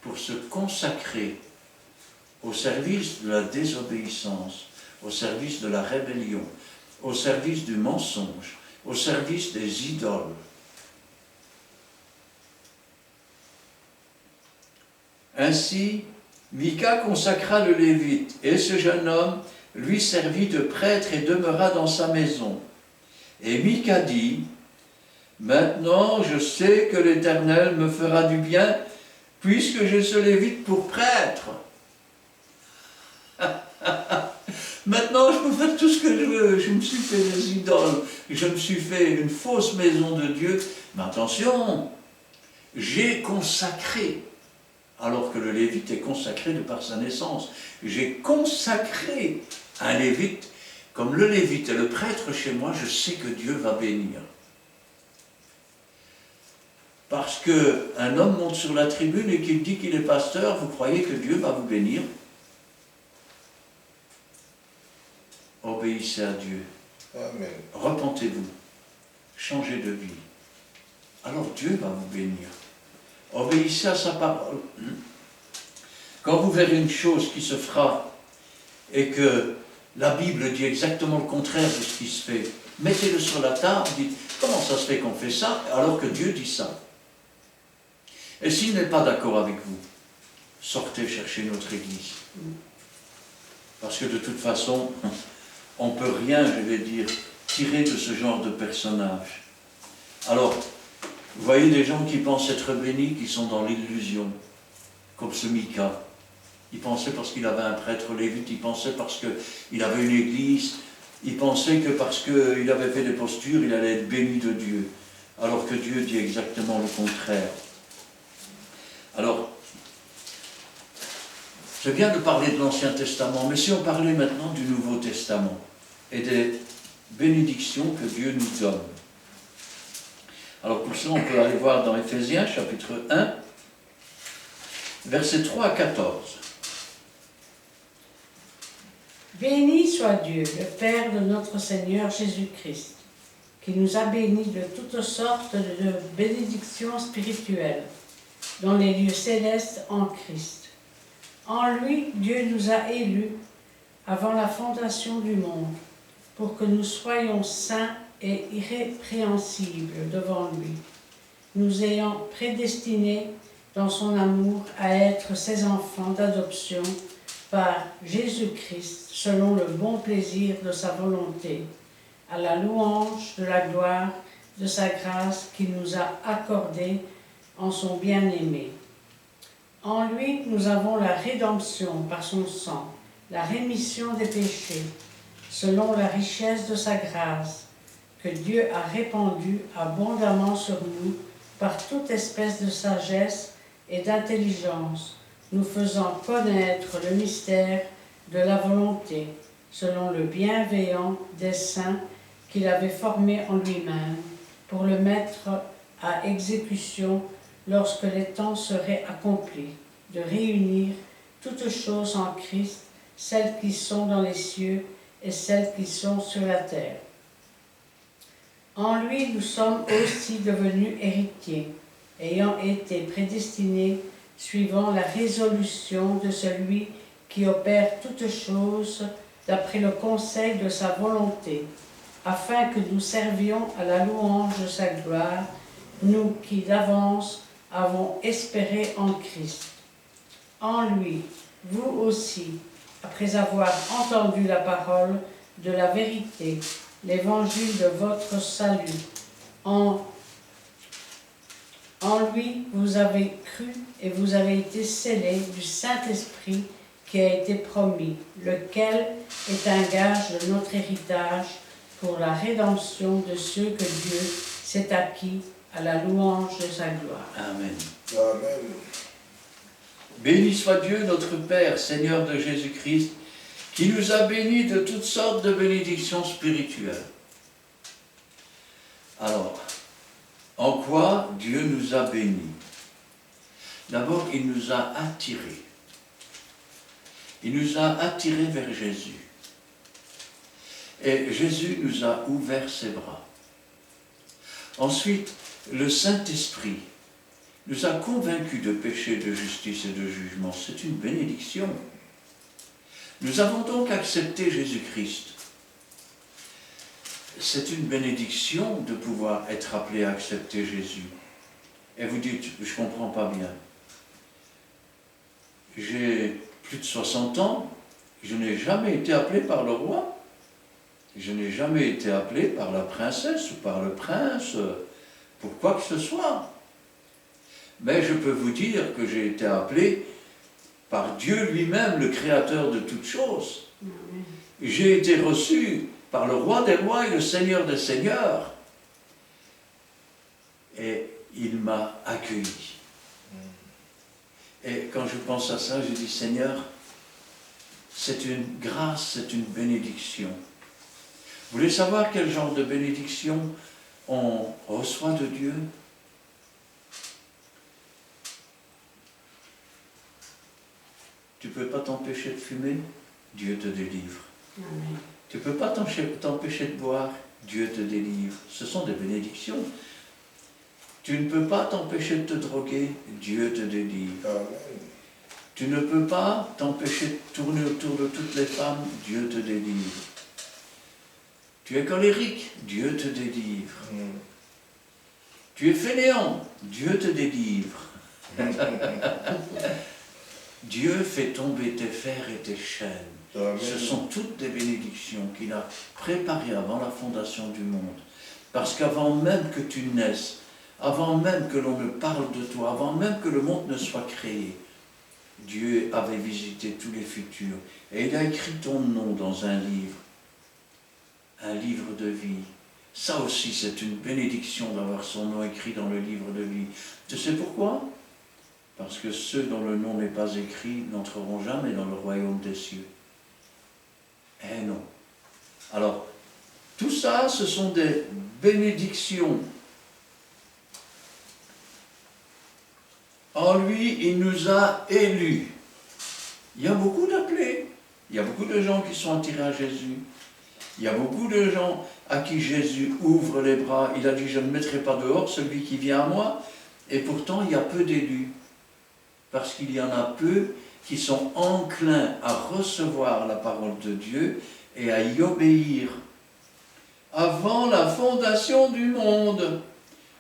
pour se consacrer au service de la désobéissance, au service de la rébellion, au service du mensonge, au service des idoles. Ainsi, Mika consacra le Lévite, et ce jeune homme lui servit de prêtre et demeura dans sa maison. Et Mika dit, « Maintenant je sais que l'Éternel me fera du bien, puisque j'ai ce Lévite pour prêtre. » Maintenant je peux faire tout ce que je veux, je me suis fait des idoles, je me suis fait une fausse maison de Dieu, mais attention, j'ai consacré. Alors que le Lévite est consacré de par sa naissance. J'ai consacré un Lévite. Comme le Lévite est le prêtre chez moi, je sais que Dieu va bénir. parce qu'un homme monte sur la tribune et qu'il dit qu'il est pasteur, vous croyez que Dieu va vous bénir? Obéissez à Dieu. Amen. Repentez-vous. Changez de vie. Alors Dieu va vous bénir. Obéissez à sa parole. Quand vous verrez une chose qui se fera et que la Bible dit exactement le contraire de ce qui se fait, mettez-le sur la table, dites, comment ça se fait qu'on fait ça alors que Dieu dit ça? Et s'il n'est pas d'accord avec vous, sortez chercher notre Église. Parce que de toute façon, on ne peut rien, je vais dire, tirer de ce genre de personnage. Alors, vous voyez des gens qui pensent être bénis, qui sont dans l'illusion, comme ce Mika. Il pensait parce qu'il avait un prêtre lévite, il pensait parce qu'il avait une église, il pensait que parce qu'il avait fait des postures, il allait être béni de Dieu. Alors que Dieu dit exactement le contraire. Alors, c'est bien de parler de l'Ancien Testament, mais si on parlait maintenant du Nouveau Testament et des bénédictions que Dieu nous donne. Alors pour ça, on peut aller voir dans Éphésiens, chapitre 1, versets 3 à 14. Béni soit Dieu, le Père de notre Seigneur Jésus-Christ, qui nous a bénis de toutes sortes de bénédictions spirituelles dans les lieux célestes en Christ. En lui, Dieu nous a élus avant la fondation du monde, pour que nous soyons saints et irrépréhensibles devant lui, nous ayant prédestinés dans son amour à être ses enfants d'adoption par Jésus-Christ, selon le bon plaisir de sa volonté, à la louange de la gloire de sa grâce qu'il nous a accordée en son bien-aimé. En lui, nous avons la rédemption par son sang, la rémission des péchés, selon la richesse de sa grâce, que Dieu a répandue abondamment sur nous par toute espèce de sagesse et d'intelligence, nous faisant connaître le mystère de la volonté, selon le bienveillant dessein qu'il avait formé en lui-même, pour le mettre à exécution lorsque les temps seraient accomplis, de réunir toutes choses en Christ, celles qui sont dans les cieux et celles qui sont sur la terre. En lui, nous sommes aussi devenus héritiers, ayant été prédestinés suivant la résolution de celui qui opère toutes choses d'après le conseil de sa volonté, afin que nous servions à la louange de sa gloire, nous qui d'avance avons espéré en Christ. En lui, vous aussi, après avoir entendu la parole de la vérité, l'évangile de votre salut, en lui vous avez cru et vous avez été scellés du Saint-Esprit qui a été promis, lequel est un gage de notre héritage pour la rédemption de ceux que Dieu s'est acquis à la louange de sa gloire. Amen. Amen. Béni soit Dieu, notre Père, Seigneur de Jésus-Christ, qui nous a bénis de toutes sortes de bénédictions spirituelles. Alors, en quoi Dieu nous a bénis? D'abord, il nous a attirés. Il nous a attirés vers Jésus. Et Jésus nous a ouvert ses bras. Ensuite, le Saint-Esprit nous a convaincus de péché, de justice et de jugement. C'est une bénédiction. Nous avons donc accepté Jésus-Christ. C'est une bénédiction de pouvoir être appelé à accepter Jésus. Et vous dites, je ne comprends pas bien. J'ai plus de 60 ans, je n'ai jamais été appelé par le roi. Je n'ai jamais été appelé par la princesse ou par le prince, pour quoi que ce soit. Mais je peux vous dire que j'ai été appelé par Dieu lui-même, le créateur de toutes choses. J'ai été reçu par le roi des rois et le seigneur des seigneurs. Et il m'a accueilli. Et quand je pense à ça, je dis, Seigneur, c'est une grâce, c'est une bénédiction. Vous voulez savoir quel genre de bénédiction on reçoit de Dieu? Tu ne peux pas t'empêcher de fumer, Dieu te délivre. Amen. Tu ne peux pas t'empêcher de boire, Dieu te délivre. Ce sont des bénédictions. Tu ne peux pas t'empêcher de te droguer, Dieu te délivre. Amen. Tu ne peux pas t'empêcher de tourner autour de toutes les femmes, Dieu te délivre. Tu es colérique, Dieu te délivre. Tu es fainéant, Dieu te délivre. Dieu fait tomber tes fers et tes chaînes. Amen. Ce sont toutes des bénédictions qu'il a préparées avant la fondation du monde. Parce qu'avant même que tu naisses, avant même que l'on ne parle de toi, avant même que le monde ne soit créé, Dieu avait visité tous les futurs. Et il a écrit ton nom dans un livre de vie. Ça aussi, c'est une bénédiction d'avoir son nom écrit dans le livre de vie. Tu sais pourquoi? Parce que ceux dont le nom n'est pas écrit n'entreront jamais dans le royaume des cieux. Eh non. Alors, tout ça, ce sont des bénédictions. En lui, il nous a élus. Il y a beaucoup d'appelés. Il y a beaucoup de gens qui sont attirés à Jésus. Il y a beaucoup de gens à qui Jésus ouvre les bras. Il a dit, je ne mettrai pas dehors celui qui vient à moi. Et pourtant, il y a peu d'élus. Parce qu'il y en a peu qui sont enclins à recevoir la parole de Dieu et à y obéir. Avant la fondation du monde,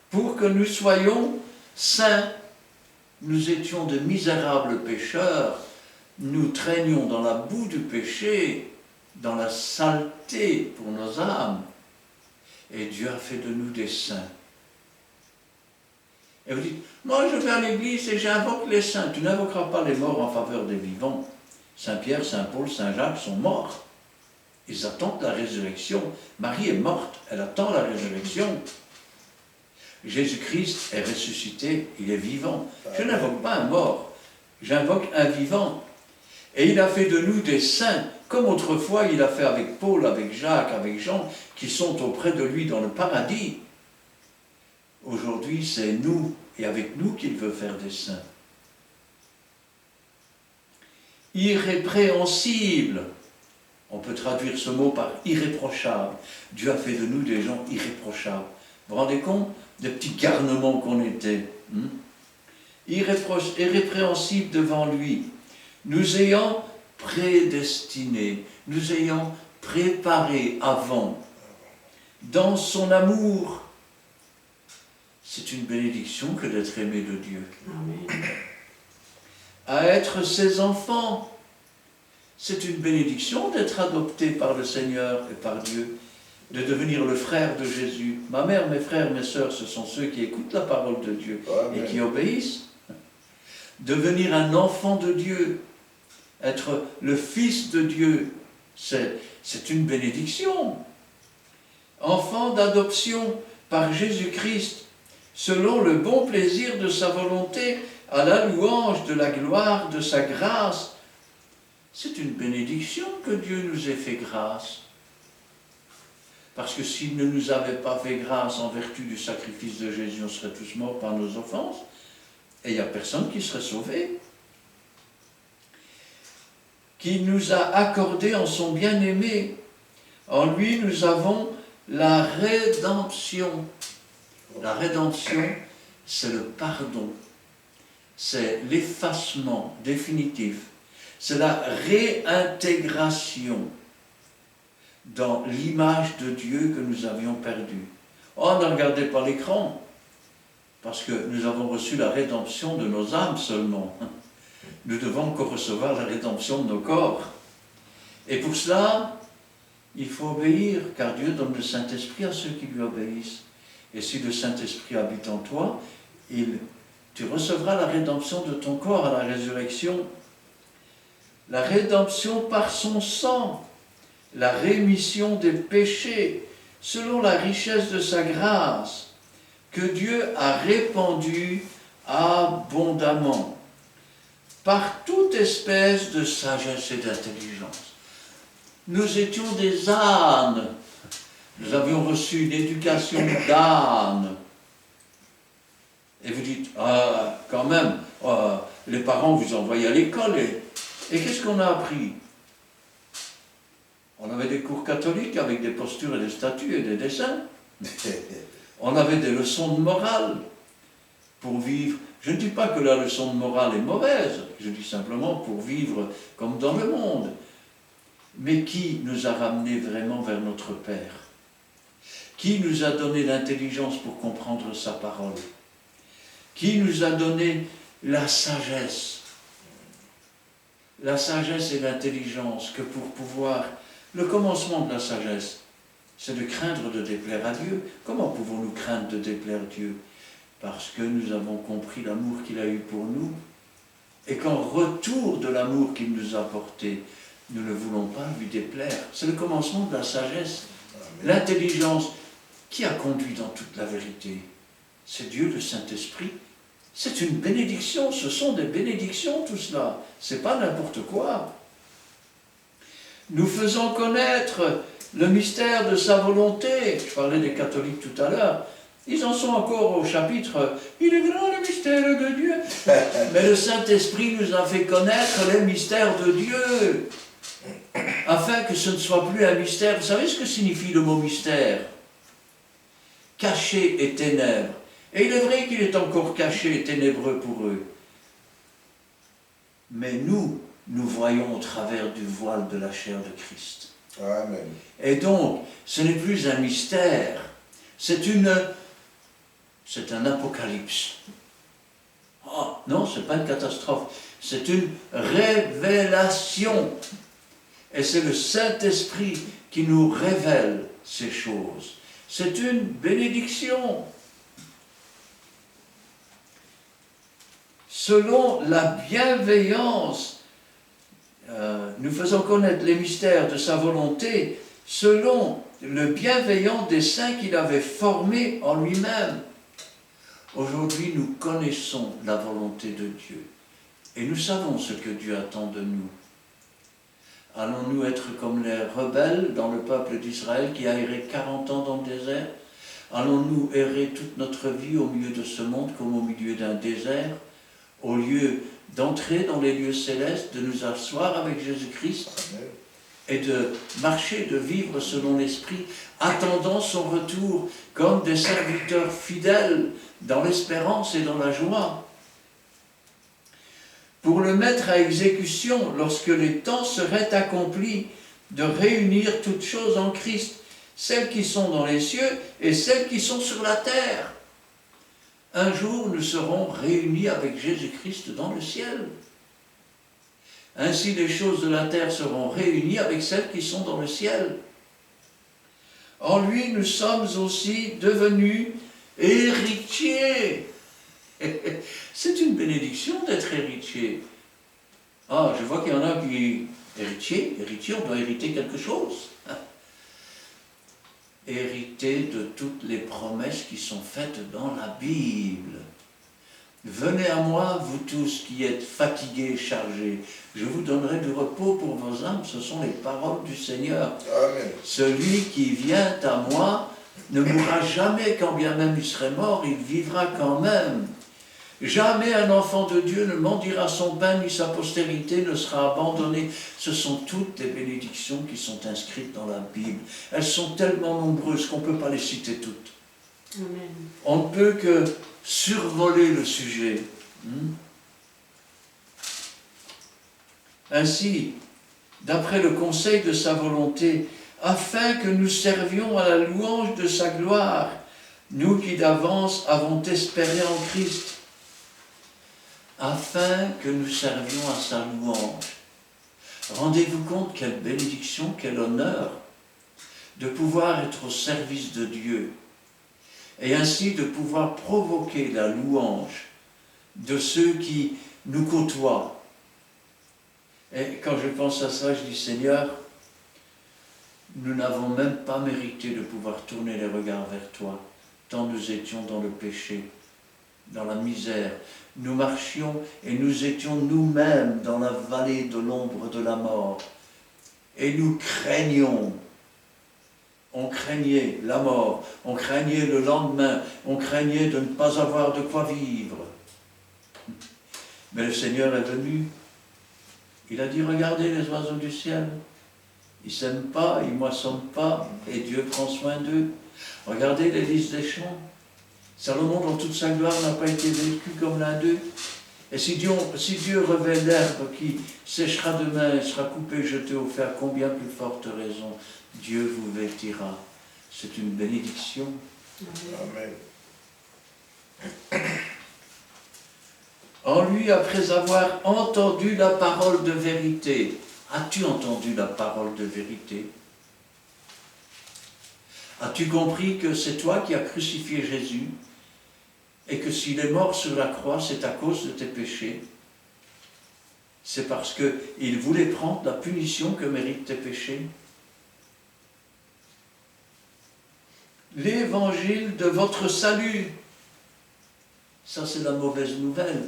pour que nous soyons saints. Nous étions de misérables pécheurs, nous traînions dans la boue du péché, dans la saleté pour nos âmes, et Dieu a fait de nous des saints. Et vous dites, moi je vais à l'église et j'invoque les saints. Tu n'invoqueras pas les morts en faveur des vivants. Saint Pierre, Saint Paul, Saint Jacques sont morts. Ils attendent la résurrection. Marie est morte, elle attend la résurrection. Jésus-Christ est ressuscité, il est vivant. Je n'invoque pas un mort, j'invoque un vivant. Et il a fait de nous des saints, comme autrefois il a fait avec Paul, avec Jacques, avec Jean, qui sont auprès de lui dans le paradis. Aujourd'hui, c'est nous, et avec nous qu'il veut faire des saints. Irrépréhensible. On peut traduire ce mot par irréprochable. Dieu a fait de nous des gens irréprochables. Vous vous rendez compte des petits garnements qu'on était, irrépréhensibles devant lui, nous ayant prédestinés, nous ayant préparés avant, dans son amour. C'est une bénédiction que d'être aimé de Dieu. Amen. À être ses enfants, c'est une bénédiction d'être adopté par le Seigneur et par Dieu. De devenir le frère de Jésus. Ma mère, mes frères, mes sœurs, ce sont ceux qui écoutent la parole de Dieu et qui obéissent. Devenir un enfant de Dieu, être le fils de Dieu, c'est une bénédiction. Enfant d'adoption par Jésus-Christ, selon le bon plaisir de sa volonté, à la louange de la gloire de sa grâce. C'est une bénédiction que Dieu nous ait fait grâce. Parce que s'il ne nous avait pas fait grâce en vertu du sacrifice de Jésus, on serait tous morts par nos offenses. Et il n'y a personne qui serait sauvé. Qu'il nous a accordé en son bien-aimé. En lui, nous avons la rédemption. La rédemption, c'est le pardon. C'est l'effacement définitif. C'est la réintégration dans l'image de Dieu que nous avions perdue. Oh, ne regardez pas l'écran, parce que nous avons reçu la rédemption de nos âmes seulement. Nous devons encore recevoir la rédemption de nos corps. Et pour cela, il faut obéir, car Dieu donne le Saint-Esprit à ceux qui lui obéissent. Et si le Saint-Esprit habite en toi, tu recevras la rédemption de ton corps à la résurrection. La rédemption par son sang. La rémission des péchés, selon la richesse de sa grâce, que Dieu a répandue abondamment, par toute espèce de sagesse et d'intelligence. Nous étions des ânes, nous avions reçu une éducation d'âne. Et vous dites, quand même, les parents vous envoyaient à l'école, Et qu'est-ce qu'on a appris? On avait des cours catholiques avec des postures et des statues et des dessins. On avait des leçons de morale pour vivre. Je ne dis pas que la leçon de morale est mauvaise, je dis simplement pour vivre comme dans le monde. Mais qui nous a ramenés vraiment vers notre Père? Qui nous a donné l'intelligence pour comprendre sa parole? Qui nous a donné la sagesse? La sagesse et l'intelligence que pour pouvoir... Le commencement de la sagesse, c'est de craindre de déplaire à Dieu. Comment pouvons-nous craindre de déplaire à Dieu? Parce que nous avons compris l'amour qu'il a eu pour nous, et qu'en retour de l'amour qu'il nous a apporté, nous ne voulons pas lui déplaire. C'est le commencement de la sagesse. L'intelligence, qui a conduit dans toute la vérité? C'est Dieu, le Saint-Esprit. C'est une bénédiction, ce sont des bénédictions tout cela. C'est pas n'importe quoi. Nous faisons connaître le mystère de sa volonté. Je parlais des catholiques tout à l'heure. Ils en sont encore au chapitre « Il est grand le mystère de Dieu ». Mais le Saint-Esprit nous a fait connaître les mystères de Dieu, afin que ce ne soit plus un mystère. Vous savez ce que signifie le mot mystère? Caché et ténèbres. Et il est vrai qu'il est encore caché et ténébreux pour eux. Mais nous voyons au travers du voile de la chair de Christ. Amen. Et donc, ce n'est plus un mystère, c'est un apocalypse. Oh, non, ce n'est pas une catastrophe, c'est une révélation. Et c'est le Saint-Esprit qui nous révèle ces choses. C'est une bénédiction. Selon la bienveillance, nous faisons connaître les mystères de sa volonté, selon le bienveillant des saints qu'il avait formés en lui-même. Aujourd'hui, nous connaissons la volonté de Dieu et nous savons ce que Dieu attend de nous. Allons-nous être comme les rebelles dans le peuple d'Israël qui a erré 40 ans dans le désert? Allons-nous errer toute notre vie au milieu de ce monde comme au milieu d'un désert, au lieu d'entrer dans les lieux célestes, de nous asseoir avec Jésus-Christ et de marcher, de vivre selon l'Esprit, attendant son retour comme des serviteurs fidèles dans l'espérance et dans la joie, pour le mettre à exécution lorsque les temps seraient accomplis, de réunir toutes choses en Christ, celles qui sont dans les cieux et celles qui sont sur la terre. Un jour, nous serons réunis avec Jésus-Christ dans le ciel. Ainsi, les choses de la terre seront réunies avec celles qui sont dans le ciel. En lui, nous sommes aussi devenus héritiers. C'est une bénédiction d'être héritier. Ah, je vois qu'il y en a qui... Héritier, on doit hériter quelque chose. Hériter de toutes les promesses qui sont faites dans la Bible. Venez à moi, vous tous qui êtes fatigués et chargés, je vous donnerai du repos pour vos âmes. Ce sont les paroles du Seigneur. Amen. Celui qui vient à moi ne mourra jamais, quand bien même il serait mort, il vivra quand même. Jamais un enfant de Dieu ne mendiera son pain, ni sa postérité ne sera abandonnée. Ce sont toutes les bénédictions qui sont inscrites dans la Bible. Elles sont tellement nombreuses qu'on ne peut pas les citer toutes. Amen. On ne peut que survoler le sujet. Ainsi, d'après le conseil de sa volonté, afin que nous servions à la louange de sa gloire, nous qui d'avance avons espéré en Christ, afin que nous servions à sa louange. Rendez-vous compte quelle bénédiction, quel honneur de pouvoir être au service de Dieu et ainsi de pouvoir provoquer la louange de ceux qui nous côtoient. Et quand je pense à ça, je dis Seigneur, nous n'avons même pas mérité de pouvoir tourner les regards vers toi, tant nous étions dans le péché, dans la misère. Nous marchions et nous étions nous-mêmes dans la vallée de l'ombre de la mort. Et nous craignions. On craignait la mort, on craignait le lendemain, on craignait de ne pas avoir de quoi vivre. Mais le Seigneur est venu Il a dit, regardez les oiseaux du ciel. Ils ne sèment pas, ils ne moissonnent pas, et Dieu prend soin d'eux. Regardez les lys des champs. Salomon, dans toute sa gloire, n'a pas été vécu comme l'un d'eux. Et si Dieu revêt l'herbe qui séchera demain et sera coupée, jetée au fer, combien plus forte raison Dieu vous vêtira. C'est une bénédiction. Amen. En lui, après avoir entendu la parole de vérité. As-tu entendu la parole de vérité? As-tu compris que c'est toi qui as crucifié Jésus et que s'il est mort sur la croix, c'est à cause de tes péchés? C'est parce qu'il voulait prendre la punition que méritent tes péchés? L'évangile de votre salut, ça c'est la mauvaise nouvelle.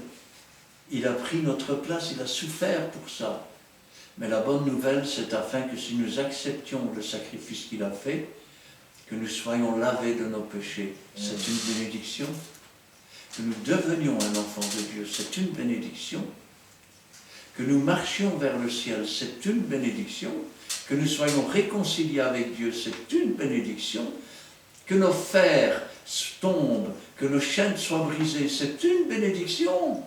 Il a pris notre place, il a souffert pour ça. Mais la bonne nouvelle, c'est afin que si nous acceptions le sacrifice qu'il a fait, que nous soyons lavés de nos péchés. C'est une bénédiction. Que nous devenions un enfant de Dieu, c'est une bénédiction. Que nous marchions vers le ciel, c'est une bénédiction. Que nous soyons réconciliés avec Dieu, c'est une bénédiction. Que nos fers tombent, que nos chaînes soient brisées, c'est une bénédiction.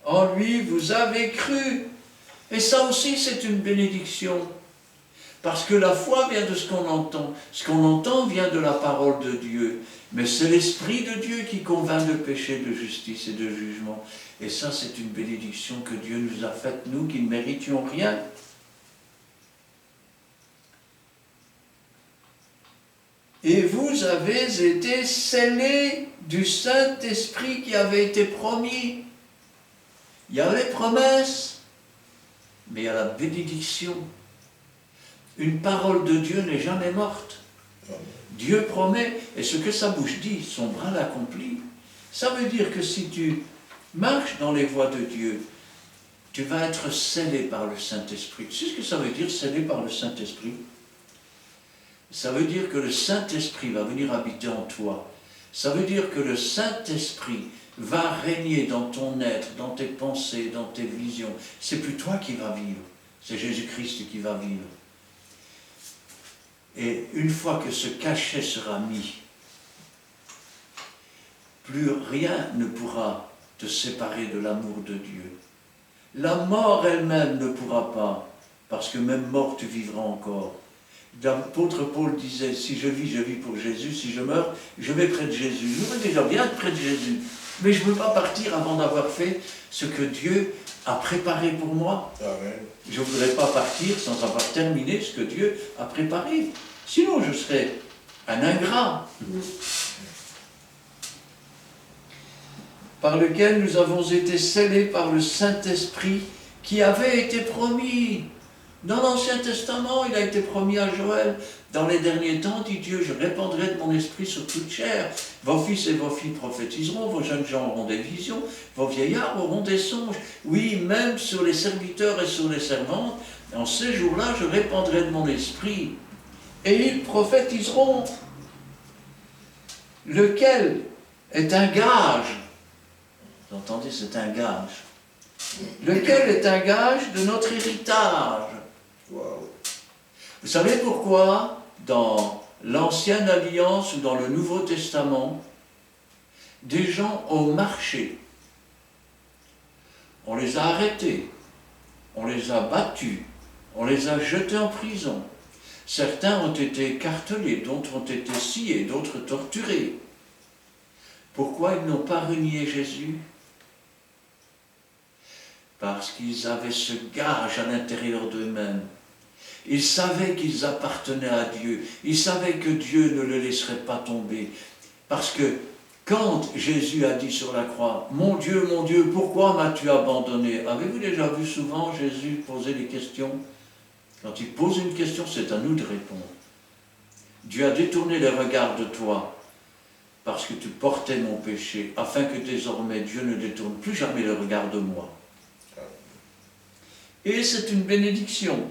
En lui, vous avez cru. Et ça aussi, c'est une bénédiction. Parce que la foi vient de ce qu'on entend. Ce qu'on entend vient de la parole de Dieu. Mais c'est l'Esprit de Dieu qui convainc de péché, de justice et de jugement. Et ça, c'est une bénédiction que Dieu nous a faite, nous qui ne méritions rien. Et vous avez été scellés du Saint-Esprit qui avait été promis. Il y a les promesses, mais il y a la bénédiction. Une parole de Dieu n'est jamais morte. Dieu promet, et ce que sa bouche dit, son bras l'accomplit. Ça veut dire que si tu marches dans les voies de Dieu, tu vas être scellé par le Saint-Esprit. Tu sais ce que ça veut dire, scellé par le Saint-Esprit? Ça veut dire que le Saint-Esprit va venir habiter en toi. Ça veut dire que le Saint-Esprit va régner dans ton être, dans tes pensées, dans tes visions. C'est plus toi qui vas vivre, c'est Jésus-Christ qui va vivre. Et une fois que ce cachet sera mis, plus rien ne pourra te séparer de l'amour de Dieu. La mort elle-même ne pourra pas, parce que même mort tu vivras encore. L'apôtre Paul disait, si je vis pour Jésus, si je meurs, je vais près de Jésus. Je veux déjà bien être près de Jésus, mais je ne veux pas partir avant d'avoir fait ce que Dieu a préparé pour moi. Amen. Je ne voudrais pas partir sans avoir terminé ce que Dieu a préparé. Sinon, je serais un ingrat. Par lequel nous avons été scellés par le Saint-Esprit qui avait été promis. Dans l'Ancien Testament, il a été promis à Joël. Dans les derniers temps, dit Dieu, je répandrai de mon esprit sur toute chair. Vos fils et vos filles prophétiseront, vos jeunes gens auront des visions, vos vieillards auront des songes. Oui, même sur les serviteurs et sur les servantes, en ces jours-là, je répandrai de mon esprit. Et ils prophétiseront. Lequel est un gage. Vous entendez, c'est un gage. Lequel est un gage de notre héritage. Wow. Vous savez pourquoi, dans l'Ancienne Alliance ou dans le Nouveau Testament, des gens ont marché. On les a arrêtés, on les a battus, on les a jetés en prison. Certains ont été écartelés, d'autres ont été sciés, d'autres torturés. Pourquoi ils n'ont pas renié Jésus? Parce qu'ils avaient ce gage à l'intérieur d'eux-mêmes. Ils savaient qu'ils appartenaient à Dieu. Ils savaient que Dieu ne le laisserait pas tomber. Parce que quand Jésus a dit sur la croix, « Mon Dieu, pourquoi m'as-tu abandonné » Avez-vous déjà vu souvent Jésus poser des questions? Quand il pose une question, c'est à nous de répondre. Dieu a détourné les regards de toi parce que tu portais mon péché, afin que désormais Dieu ne détourne plus jamais le regard de moi. Et c'est une bénédiction,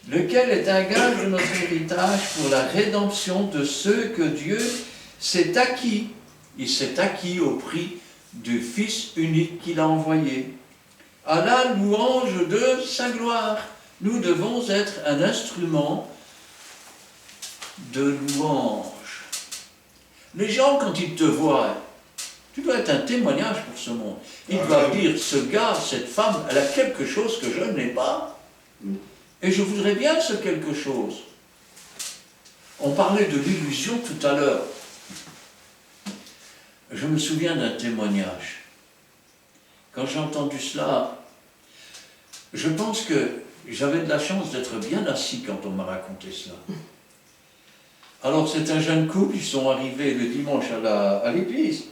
lequel est un gage de notre héritage pour la rédemption de ceux que Dieu s'est acquis. Il s'est acquis au prix du Fils unique qu'il a envoyé. à la louange de sa gloire. Nous devons être un instrument de louange. Les gens, quand ils te voient, tu dois être un témoignage pour ce monde. Ils doivent dire, ce gars, cette femme, elle a quelque chose que je n'ai pas. Et je voudrais bien ce quelque chose. On parlait de l'illusion tout à l'heure. Je me souviens d'un témoignage. Quand j'ai entendu cela, je pense que j'avais de la chance d'être bien assis quand on m'a raconté cela. Alors c'est un jeune couple, ils sont arrivés le dimanche à l'église,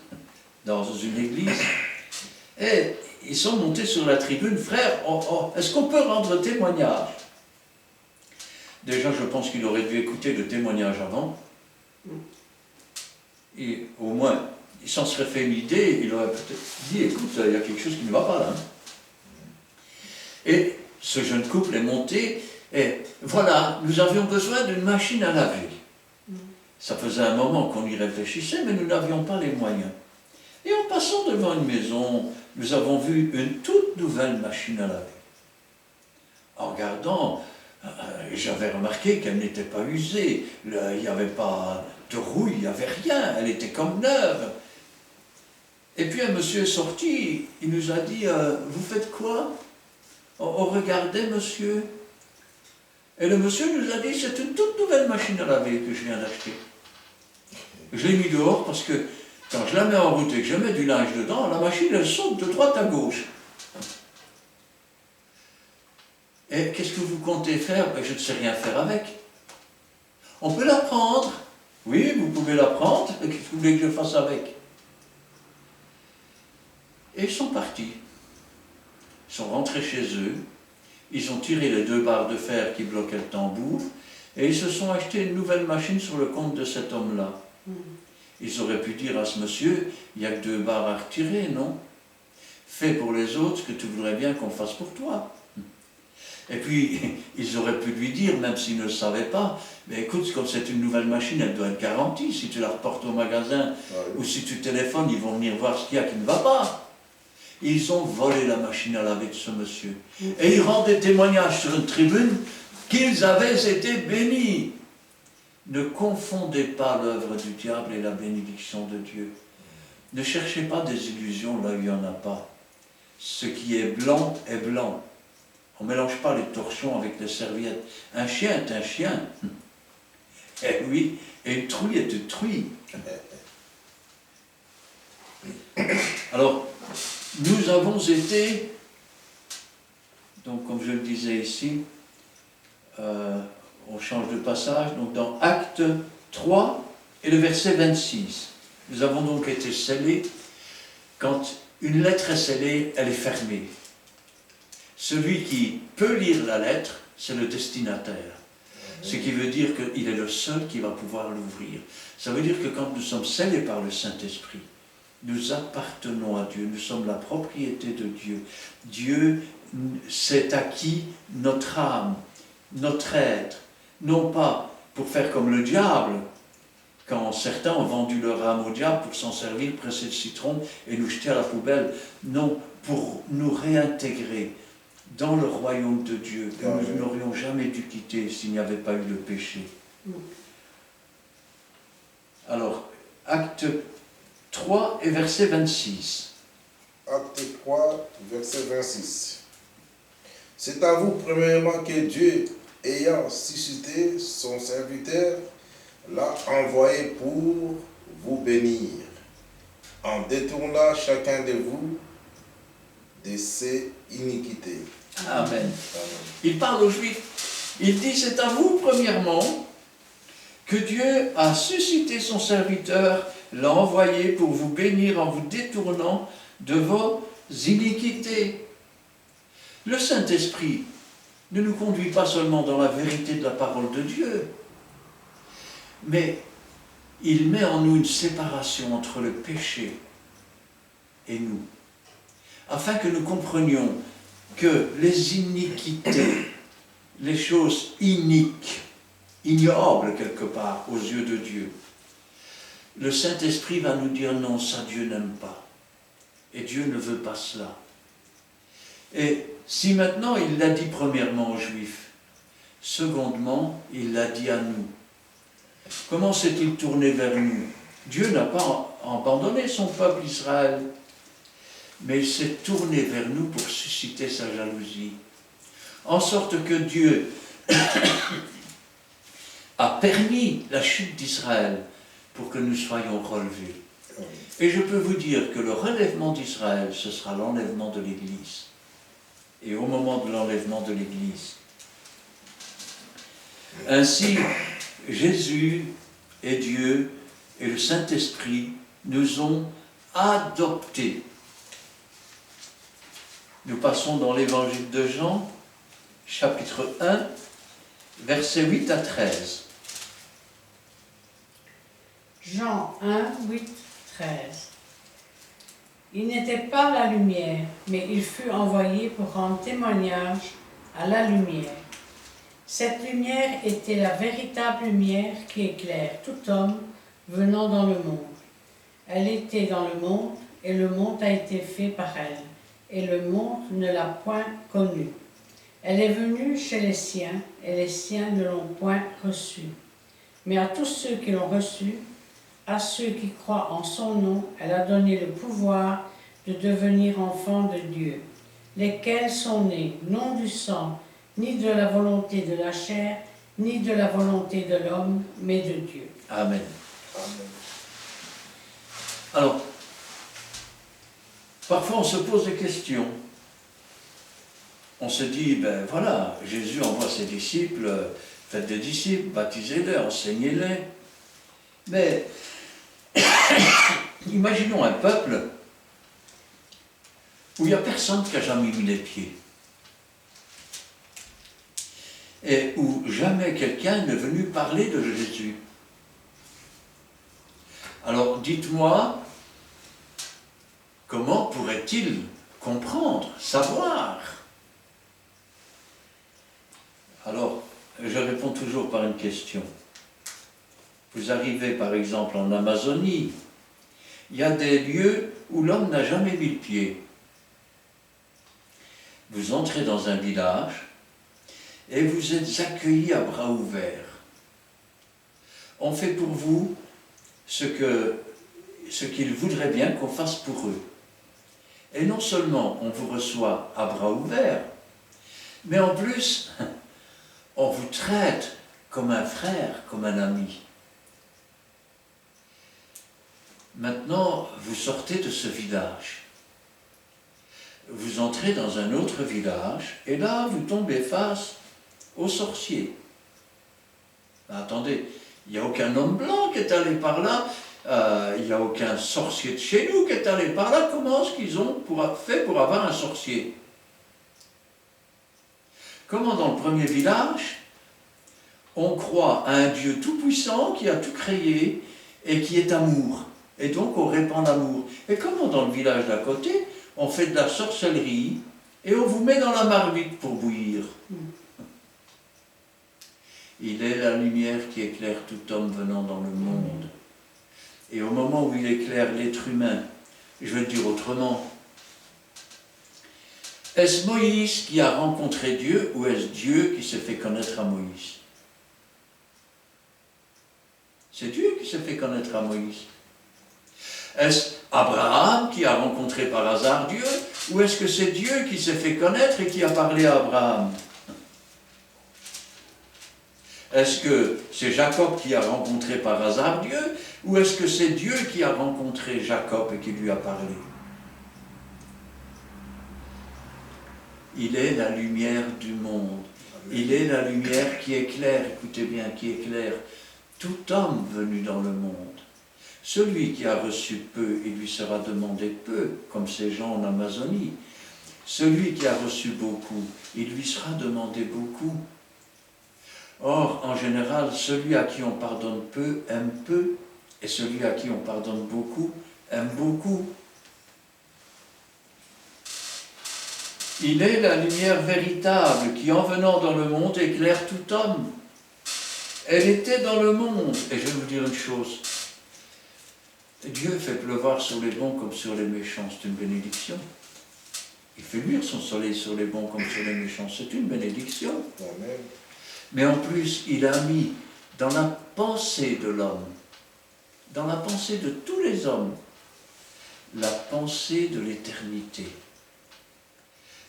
dans une église, et ils sont montés sur la tribune. Frère, est-ce qu'on peut rendre témoignage? Déjà, je pense qu'il aurait dû écouter le témoignage avant. Et au moins, il s'en serait fait une idée, il aurait peut-être dit, écoute, il y a quelque chose qui ne va pas là. Et ce jeune couple est monté, et voilà, nous avions besoin d'une machine à laver. Ça faisait un moment qu'on y réfléchissait, mais nous n'avions pas les moyens. Et en passant devant une maison, nous avons vu une toute nouvelle machine à laver. En regardant, j'avais remarqué qu'elle n'était pas usée, il n'y avait pas de rouille, il n'y avait rien, elle était comme neuve. Et puis un monsieur est sorti, il nous a dit, vous faites quoi? On regardait, monsieur. Et le monsieur nous a dit, c'est une toute nouvelle machine à laver que je viens d'acheter. Je l'ai mis dehors parce que quand je la mets en route et que je mets du linge dedans, la machine, elle saute de droite à gauche. Et qu'est-ce que vous comptez faire? Ben, je ne sais rien faire avec. On peut la prendre. Oui, vous pouvez la prendre. Qu'est-ce que vous voulez que je fasse avec? Et ils sont partis. Ils sont rentrés chez eux. Ils ont tiré les 2 barres de fer qui bloquaient le tambour. Et ils se sont achetés une nouvelle machine sur le compte de cet homme-là. Ils auraient pu dire à ce monsieur, il n'y a que 2 barres à retirer, non? Fais pour les autres ce que tu voudrais bien qu'on fasse pour toi. Et puis, ils auraient pu lui dire, même s'ils ne le savaient pas, mais écoute, comme c'est une nouvelle machine, elle doit être garantie. Si tu la reportes au magasin, ou si tu téléphones, ils vont venir voir ce qu'il y a qui ne va pas. Ils ont volé la machine à laver de ce monsieur. Et ils rendaient témoignage sur une tribune qu'ils avaient été bénis. Ne confondez pas l'œuvre du diable et la bénédiction de Dieu. Ne cherchez pas des illusions là où il n'y en a pas. Ce qui est blanc est blanc. On ne mélange pas les torchons avec les serviettes. Un chien est un chien. Eh oui, et une truie est une truie. Alors, nous avons été, donc comme je le disais ici, on change de passage, donc dans Actes 3 et le verset 26. Nous avons donc été scellés. Quand une lettre est scellée, elle est fermée. Celui qui peut lire la lettre, c'est le destinataire. Ce qui veut dire qu'il est le seul qui va pouvoir l'ouvrir. Ça veut dire que quand nous sommes scellés par le Saint-Esprit, nous appartenons à Dieu, nous sommes la propriété de Dieu. Dieu s'est acquis notre âme, notre être, non pas pour faire comme le diable, quand certains ont vendu leur âme au diable pour s'en servir, presser le citron et nous jeter à la poubelle. Non, pour nous réintégrer dans le royaume de Dieu, que nous n'aurions jamais dû quitter s'il n'y avait pas eu le péché. Alors, Acte 3 et verset 26. Acte 3, verset 26. C'est à vous, premièrement, que Dieu, ayant suscité son serviteur, l'a envoyé pour vous bénir, en détournant chacun de vous de ses iniquités. Amen. Il parle aux Juifs. Il dit, c'est à vous, premièrement, que Dieu a suscité son serviteur, l'a envoyé pour vous bénir en vous détournant de vos iniquités. Le Saint-Esprit ne nous conduit pas seulement dans la vérité de la parole de Dieu, mais il met en nous une séparation entre le péché et nous, afin que nous comprenions que les iniquités, les choses iniques, ignobles quelque part aux yeux de Dieu, le Saint-Esprit va nous dire non, ça Dieu n'aime pas. Et Dieu ne veut pas cela. Et si maintenant il l'a dit premièrement aux Juifs, secondement, il l'a dit à nous. Comment s'est-il tourné vers nous? Dieu n'a pas abandonné son peuple Israël, mais il s'est tourné vers nous pour susciter sa jalousie. En sorte que Dieu a permis la chute d'Israël pour que nous soyons relevés. Et je peux vous dire que le relèvement d'Israël, ce sera l'enlèvement de l'Église. Et au moment de l'enlèvement de l'Église. Ainsi, Jésus et Dieu et le Saint-Esprit nous ont adoptés. Nous passons dans l'Évangile de Jean, chapitre 1, versets 8 à 13. Jean 1, 8, 13. Il n'était pas la lumière, mais il fut envoyé pour rendre témoignage à la lumière. Cette lumière était la véritable lumière qui éclaire tout homme venant dans le monde. Elle était dans le monde, et le monde a été fait par elle, et le monde ne l'a point connue. Elle est venue chez les siens, et les siens ne l'ont point reçue. Mais à tous ceux qui l'ont reçue, à ceux qui croient en son nom, elle a donné le pouvoir de devenir enfants de Dieu, lesquels sont nés non du sang, ni de la volonté de la chair, ni de la volonté de l'homme, mais de Dieu. Amen. Amen. Alors, parfois on se pose des questions. On se dit, ben voilà, Jésus envoie ses disciples, faites des disciples, baptisez-les, enseignez-les. Mais imaginons un peuple où il n'y a personne qui a jamais mis les pieds. Et où jamais quelqu'un n'est venu parler de Jésus. Alors dites-moi, comment pourrait-il comprendre, savoir? Alors, je réponds toujours par une question. Vous arrivez par exemple en Amazonie, il y a des lieux où l'homme n'a jamais mis le pied. Vous entrez dans un village et vous êtes accueillis à bras ouverts. On fait pour vous ce qu'ils voudraient bien qu'on fasse pour eux. Et non seulement on vous reçoit à bras ouverts, mais en plus, on vous traite comme un frère, comme un ami. Maintenant, vous sortez de ce village. Vous entrez dans un autre village, et là, vous tombez face aux sorciers. Ben, attendez, il n'y a aucun homme blanc qui est allé par là, il n'y a aucun sorcier de chez nous qui est allé par là. Comment est-ce qu'ils ont fait pour avoir un sorcier? Comment dans le premier village, on croit à un Dieu tout-puissant qui a tout créé et qui est amour. Et donc on répand l'amour. Et comment dans le village d'à côté, on fait de la sorcellerie et on vous met dans la marmite pour bouillir. Il est la lumière qui éclaire tout homme venant dans le monde. Et au moment où il éclaire l'être humain, je vais le dire autrement, est-ce Moïse qui a rencontré Dieu ou est-ce Dieu qui s'est fait connaître à Moïse? C'est Dieu qui s'est fait connaître à Moïse. Est-ce Abraham qui a rencontré par hasard Dieu ou est-ce que c'est Dieu qui s'est fait connaître et qui a parlé à Abraham? Est-ce que c'est Jacob qui a rencontré par hasard Dieu ou est-ce que c'est Dieu qui a rencontré Jacob et qui lui a parlé? Il est la lumière du monde. Il est la lumière qui éclaire, écoutez bien, qui éclaire tout homme venu dans le monde. Celui qui a reçu peu, il lui sera demandé peu, comme ces gens en Amazonie. Celui qui a reçu beaucoup, il lui sera demandé beaucoup. Or, en général, celui à qui on pardonne peu aime peu, et celui à qui on pardonne beaucoup aime beaucoup. Il est la lumière véritable qui, en venant dans le monde, éclaire tout homme. Elle était dans le monde. Et je vais vous dire une chose. Dieu fait pleuvoir sur les bons comme sur les méchants. C'est une bénédiction. Il fait luire son soleil sur les bons comme sur les méchants. C'est une bénédiction. Amen. Mais en plus, il a mis dans la pensée de l'homme, dans la pensée de tous les hommes, la pensée de l'éternité.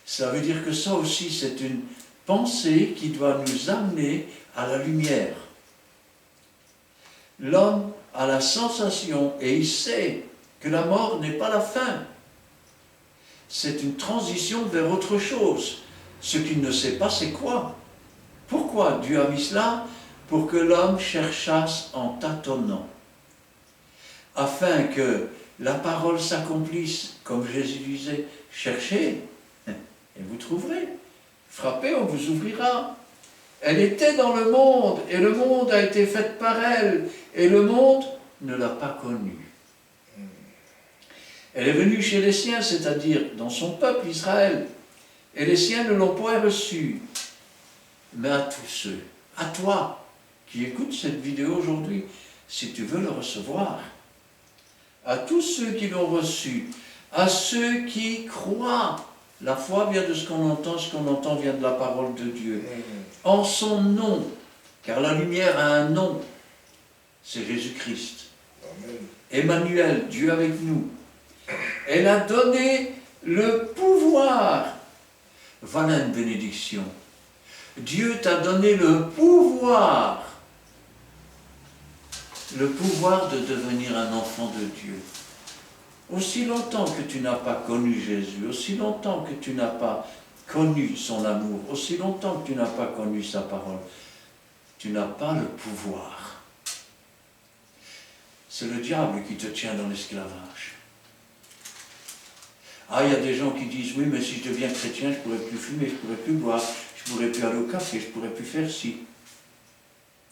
Ça veut dire que ça aussi, c'est une pensée qui doit nous amener à la lumière. L'homme a la sensation, et il sait, que la mort n'est pas la fin. C'est une transition vers autre chose. Ce qu'il ne sait pas, c'est quoi? Pourquoi Dieu a mis cela? Pour que l'homme cherchasse en tâtonnant, afin que la parole s'accomplisse, comme Jésus disait, cherchez, et vous trouverez. Frappez, on vous ouvrira. Elle était dans le monde, et le monde a été fait par elle, et le monde ne l'a pas connue. Elle est venue chez les siens, c'est-à-dire dans son peuple Israël, et les siens ne l'ont point reçue. Mais à tous ceux, à toi, qui écoutes cette vidéo aujourd'hui, si tu veux le recevoir, à tous ceux qui l'ont reçu, à ceux qui croient, la foi vient de ce qu'on entend vient de la parole de Dieu, en son nom, car la lumière a un nom, c'est Jésus-Christ. Emmanuel, Dieu avec nous. Elle a donné le pouvoir. Voilà une bénédiction. Dieu t'a donné le pouvoir de devenir un enfant de Dieu. Aussi longtemps que tu n'as pas connu Jésus, aussi longtemps que tu n'as pas connu son amour, aussi longtemps que tu n'as pas connu sa parole, tu n'as pas le pouvoir. C'est le diable qui te tient dans l'esclavage. Ah, il y a des gens qui disent, oui, mais si je deviens chrétien, je ne pourrai plus fumer, je ne pourrai plus boire, je ne pourrai plus aller au café, je ne pourrai plus faire ci.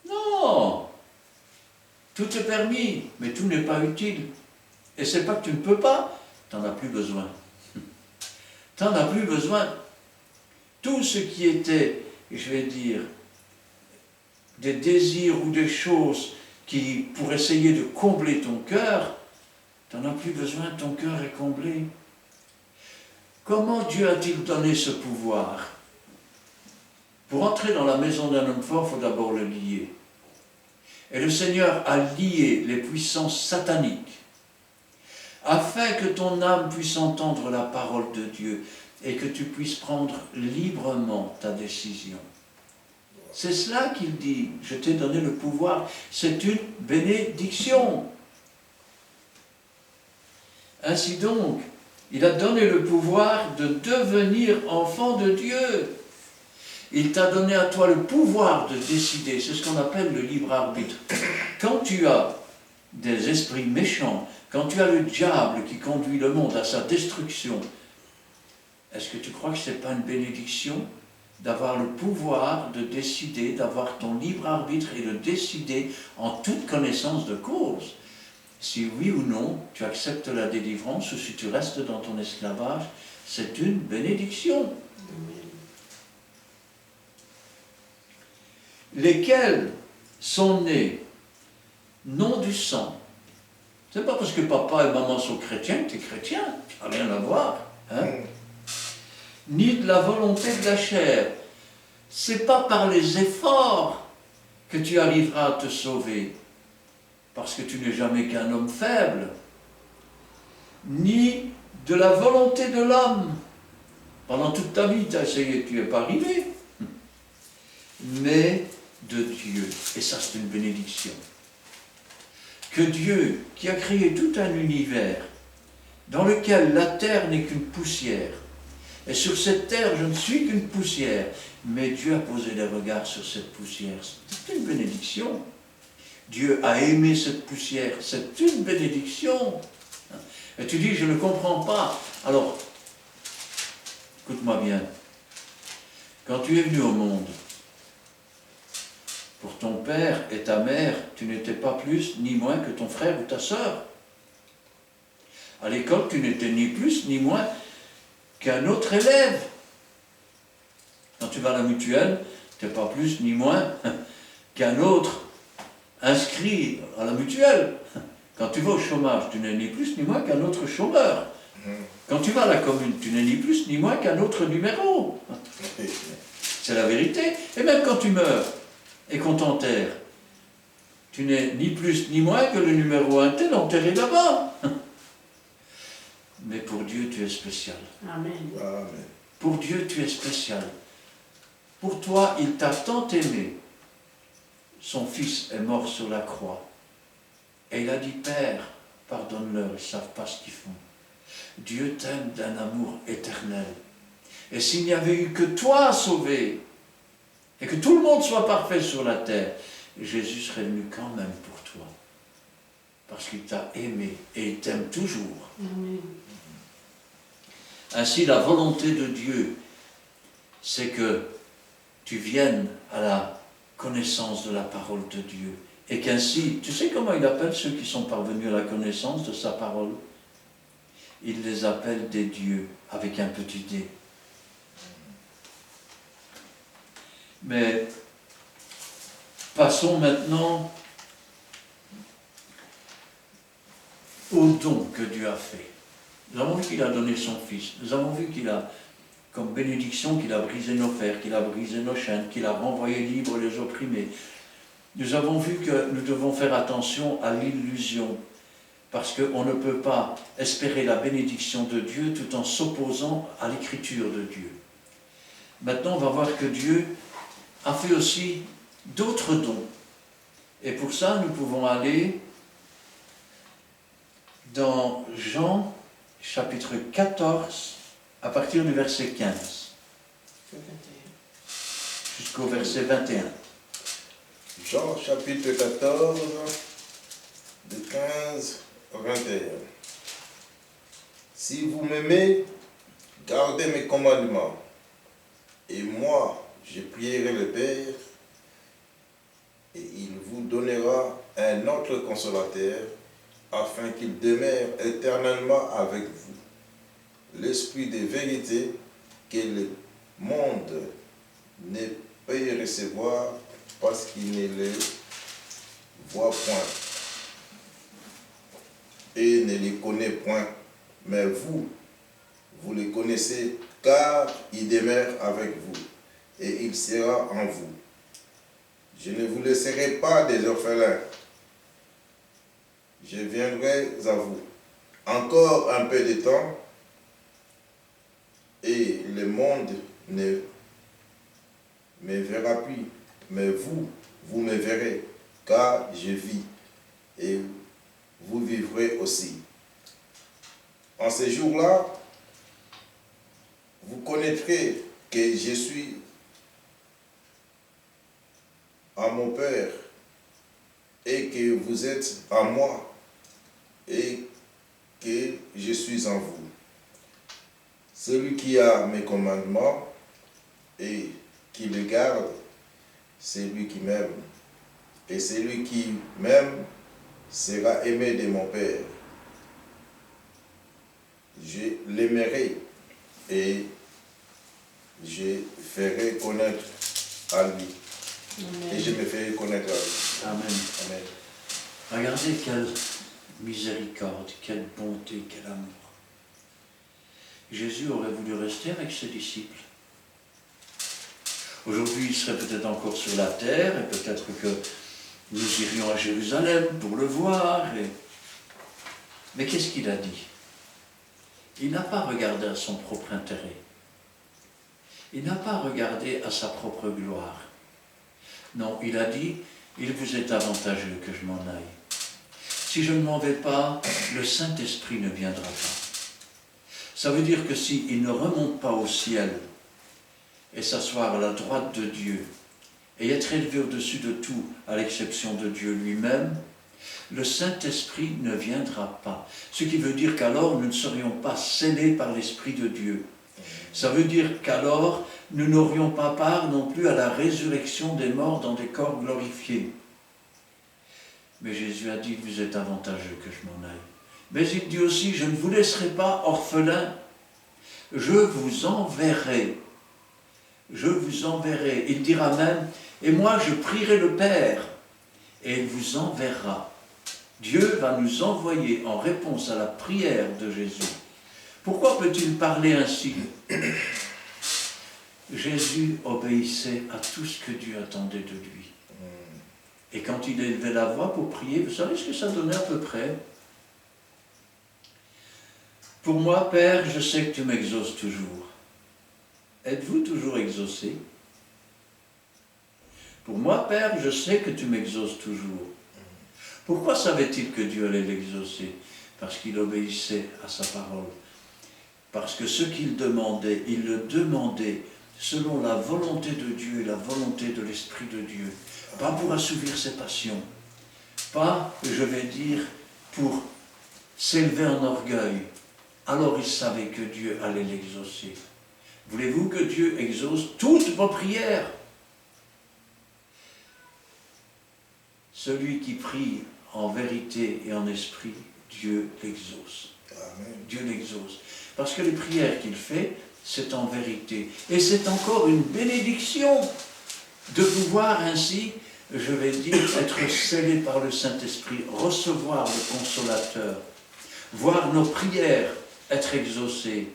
Non! Tout est permis, mais tout n'est pas utile. Et c'est pas que tu ne peux pas, tu n'en as plus besoin. Tu n'en as plus besoin. Tout ce qui était, je vais dire, des désirs ou des choses qui, pour essayer de combler ton cœur, tu n'en as plus besoin, ton cœur est comblé. Comment Dieu a-t-il donné ce pouvoir? Pour entrer dans la maison d'un homme fort, il faut d'abord le lier. Et le Seigneur a lié les puissances sataniques, afin que ton âme puisse entendre la parole de Dieu et que tu puisses prendre librement ta décision. C'est cela qu'il dit, je t'ai donné le pouvoir, c'est une bénédiction. Ainsi donc, il a donné le pouvoir de devenir enfant de Dieu. Il t'a donné à toi le pouvoir de décider, c'est ce qu'on appelle le libre arbitre. Quand tu as des esprits méchants, quand tu as le diable qui conduit le monde à sa destruction, est-ce que tu crois que ce n'est pas une bénédiction d'avoir le pouvoir de décider, d'avoir ton libre arbitre et de décider en toute connaissance de cause? Si oui ou non, tu acceptes la délivrance ou si tu restes dans ton esclavage, c'est une bénédiction. Lesquels sont nés non du sang. C'est pas parce que papa et maman sont chrétiens que tu es chrétien, ça n'a rien à voir. Hein? Ni de la volonté de la chair. C'est pas par les efforts que tu arriveras à te sauver, parce que tu n'es jamais qu'un homme faible, ni de la volonté de l'homme. Pendant toute ta vie, tu as essayé, tu n'y es pas arrivé. Mais de Dieu. Et ça, c'est une bénédiction. Que Dieu, qui a créé tout un univers, dans lequel la terre n'est qu'une poussière, et sur cette terre, je ne suis qu'une poussière, mais Dieu a posé des regards sur cette poussière. C'est une bénédiction. Dieu a aimé cette poussière, c'est une bénédiction. Et tu dis, je ne comprends pas. Alors, écoute-moi bien. Quand tu es venu au monde, pour ton père et ta mère, tu n'étais pas plus ni moins que ton frère ou ta sœur. À l'école, tu n'étais ni plus ni moins qu'un autre élève. Quand tu vas à la mutuelle, tu n'es pas plus ni moins qu'un autre inscrit à la mutuelle. Quand tu vas au chômage, tu n'es ni plus ni moins qu'un autre chômeur. Quand tu vas à la commune, tu n'es ni plus ni moins qu'un autre numéro. C'est la vérité. Et même quand tu meurs et qu'on t'enterre, tu n'es ni plus ni moins que le numéro 1 tel enterré là-bas. Mais pour Dieu, tu es spécial. Amen. Amen. Pour Dieu, tu es spécial. Pour toi, il t'a tant aimé. Son fils est mort sur la croix. Et il a dit, Père, pardonne-leur, ils ne savent pas ce qu'ils font. Dieu t'aime d'un amour éternel. Et s'il n'y avait eu que toi à sauver, et que tout le monde soit parfait sur la terre, Jésus serait venu quand même pour toi. Parce qu'il t'a aimé et il t'aime toujours. Amen. Ainsi, la volonté de Dieu, c'est que tu viennes à la connaissance de la parole de Dieu. Et qu'ainsi, tu sais comment il appelle ceux qui sont parvenus à la connaissance de sa parole? Il les appelle des dieux, avec un petit d. Mais passons maintenant au don que Dieu a fait. Nous avons vu qu'il a donné son Fils. Nous avons vu qu'il a, comme bénédiction, qu'il a brisé nos fers, qu'il a brisé nos chaînes, qu'il a renvoyé libres les opprimés. Nous avons vu que nous devons faire attention à l'illusion, parce qu'on ne peut pas espérer la bénédiction de Dieu tout en s'opposant à l'écriture de Dieu. Maintenant, on va voir que Dieu a fait aussi d'autres dons. Et pour ça, nous pouvons aller dans Jean, chapitre 14, à partir du verset 15, jusqu'au verset 21. Jean chapitre 14, de 15 à 21. Si vous m'aimez, gardez mes commandements, et moi, je prierai le Père, et il vous donnera un autre consolateur, afin qu'il demeure éternellement avec vous. L'Esprit de vérité que le monde ne peut recevoir parce qu'il ne le voit point et ne le connaît point. Mais vous, vous le connaissez, car il demeure avec vous et il sera en vous. Je ne vous laisserai pas des orphelins. Je viendrai à vous. Encore un peu de temps, et le monde ne me verra plus. Mais vous, vous me verrez, car je vis, et vous vivrez aussi. En ce jour-là, vous connaîtrez que je suis à mon Père, et que vous êtes à moi, et que je suis en vous. Celui qui a mes commandements et qui les garde, c'est lui qui m'aime. Et celui qui m'aime sera aimé de mon Père. Je l'aimerai et je ferai connaître à lui. Amen. Et je me ferai connaître à lui. Amen. Amen. Regardez quelle miséricorde, quelle bonté, quel amour. Jésus aurait voulu rester avec ses disciples. Aujourd'hui, il serait peut-être encore sur la terre, et peut-être que nous irions à Jérusalem pour le voir. Mais qu'est-ce qu'il a dit? Il n'a pas regardé à son propre intérêt. Il n'a pas regardé à sa propre gloire. Non, il a dit, il vous est avantageux que je m'en aille. Si je ne m'en vais pas, le Saint-Esprit ne viendra pas. Ça veut dire que s'il ne remonte pas au ciel et s'asseoir à la droite de Dieu et être élevé au-dessus de tout, à l'exception de Dieu lui-même, le Saint-Esprit ne viendra pas. Ce qui veut dire qu'alors nous ne serions pas scellés par l'Esprit de Dieu. Ça veut dire qu'alors nous n'aurions pas part non plus à la résurrection des morts dans des corps glorifiés. Mais Jésus a dit, vous êtes avantageux que je m'en aille. Mais il dit aussi, je ne vous laisserai pas orphelins, je vous enverrai. Je vous enverrai. Il dira même, et moi je prierai le Père, et il vous enverra. Dieu va nous envoyer en réponse à la prière de Jésus, Pourquoi peut-il parler ainsi? Jésus obéissait à tout ce que Dieu attendait de lui. Et quand il élevait la voix pour prier, vous savez ce que ça donnait à peu près? Pour moi, Père, je sais que tu m'exauces toujours. Êtes-vous toujours exaucé? Pour moi, Père, je sais que tu m'exauces toujours. Pourquoi savait-il que Dieu allait l'exaucer? Parce qu'il obéissait à sa parole. Parce que ce qu'il demandait, il le demandait selon la volonté de Dieu et la volonté de l'Esprit de Dieu. Pas pour assouvir ses passions. Pas, je vais dire, pour s'élever en orgueil. Alors il savait que Dieu allait l'exaucer. Voulez-vous que Dieu exauce toutes vos prières? Celui qui prie en vérité et en esprit, Dieu l'exauce. Dieu l'exauce. Parce que les prières qu'il fait, c'est en vérité. Et c'est encore une bénédiction de pouvoir ainsi, je vais dire, être scellé par le Saint-Esprit, recevoir le Consolateur, voir nos prières être exaucées,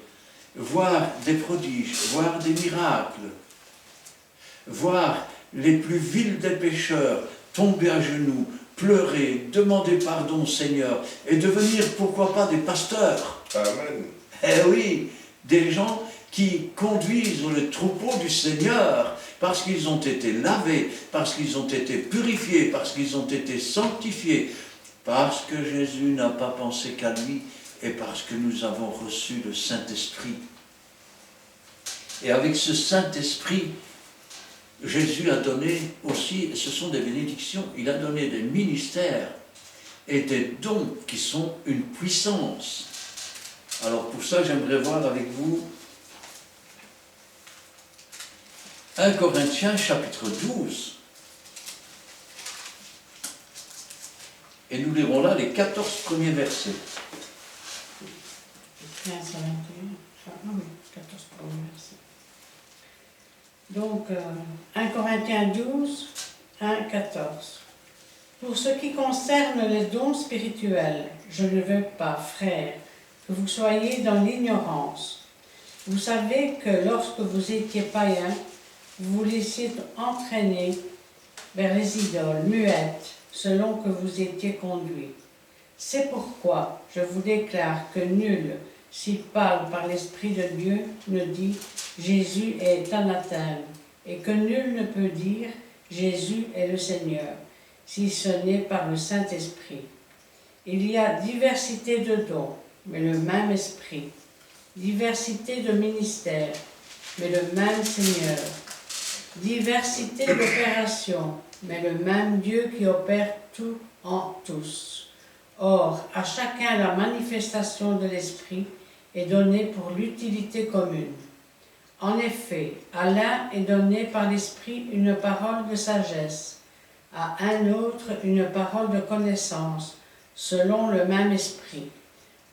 voir des prodiges, voir des miracles, voir les plus vils des pécheurs tomber à genoux, pleurer, demander pardon au Seigneur et devenir, pourquoi pas, des pasteurs. Amen. Eh oui, des gens qui conduisent le troupeau du Seigneur parce qu'ils ont été lavés, parce qu'ils ont été purifiés, parce qu'ils ont été sanctifiés, parce que Jésus n'a pas pensé qu'à lui et parce que nous avons reçu le Saint-Esprit. Et avec ce Saint-Esprit, Jésus a donné aussi, ce sont des bénédictions, il a donné des ministères et des dons qui sont une puissance. Alors pour ça, j'aimerais voir avec vous 1 Corinthiens chapitre 12. Et nous lirons là les 14 premiers versets. 15 à 21, 14 premiers versets. Donc, 1 Corinthiens 12, 1, 14. Pour ce qui concerne les dons spirituels, je ne veux pas, frères, que vous soyez dans l'ignorance. Vous savez que lorsque vous étiez païens, vous vous laissiez entraîner vers les idoles muettes, selon que vous étiez conduits. C'est pourquoi je vous déclare que nul, s'il parle par l'Esprit de Dieu, ne dit « Jésus est anathème » et que nul ne peut dire « Jésus est le Seigneur » si ce n'est par le Saint-Esprit. Il y a diversité de dons, mais le même Esprit. Diversité de ministères, mais le même Seigneur. Diversité d'opérations, mais le même Dieu qui opère tout en tous. Or, à chacun la manifestation de l'Esprit est donnée pour l'utilité commune. En effet, à l'un est donné par l'Esprit une parole de sagesse, à un autre une parole de connaissance, selon le même Esprit,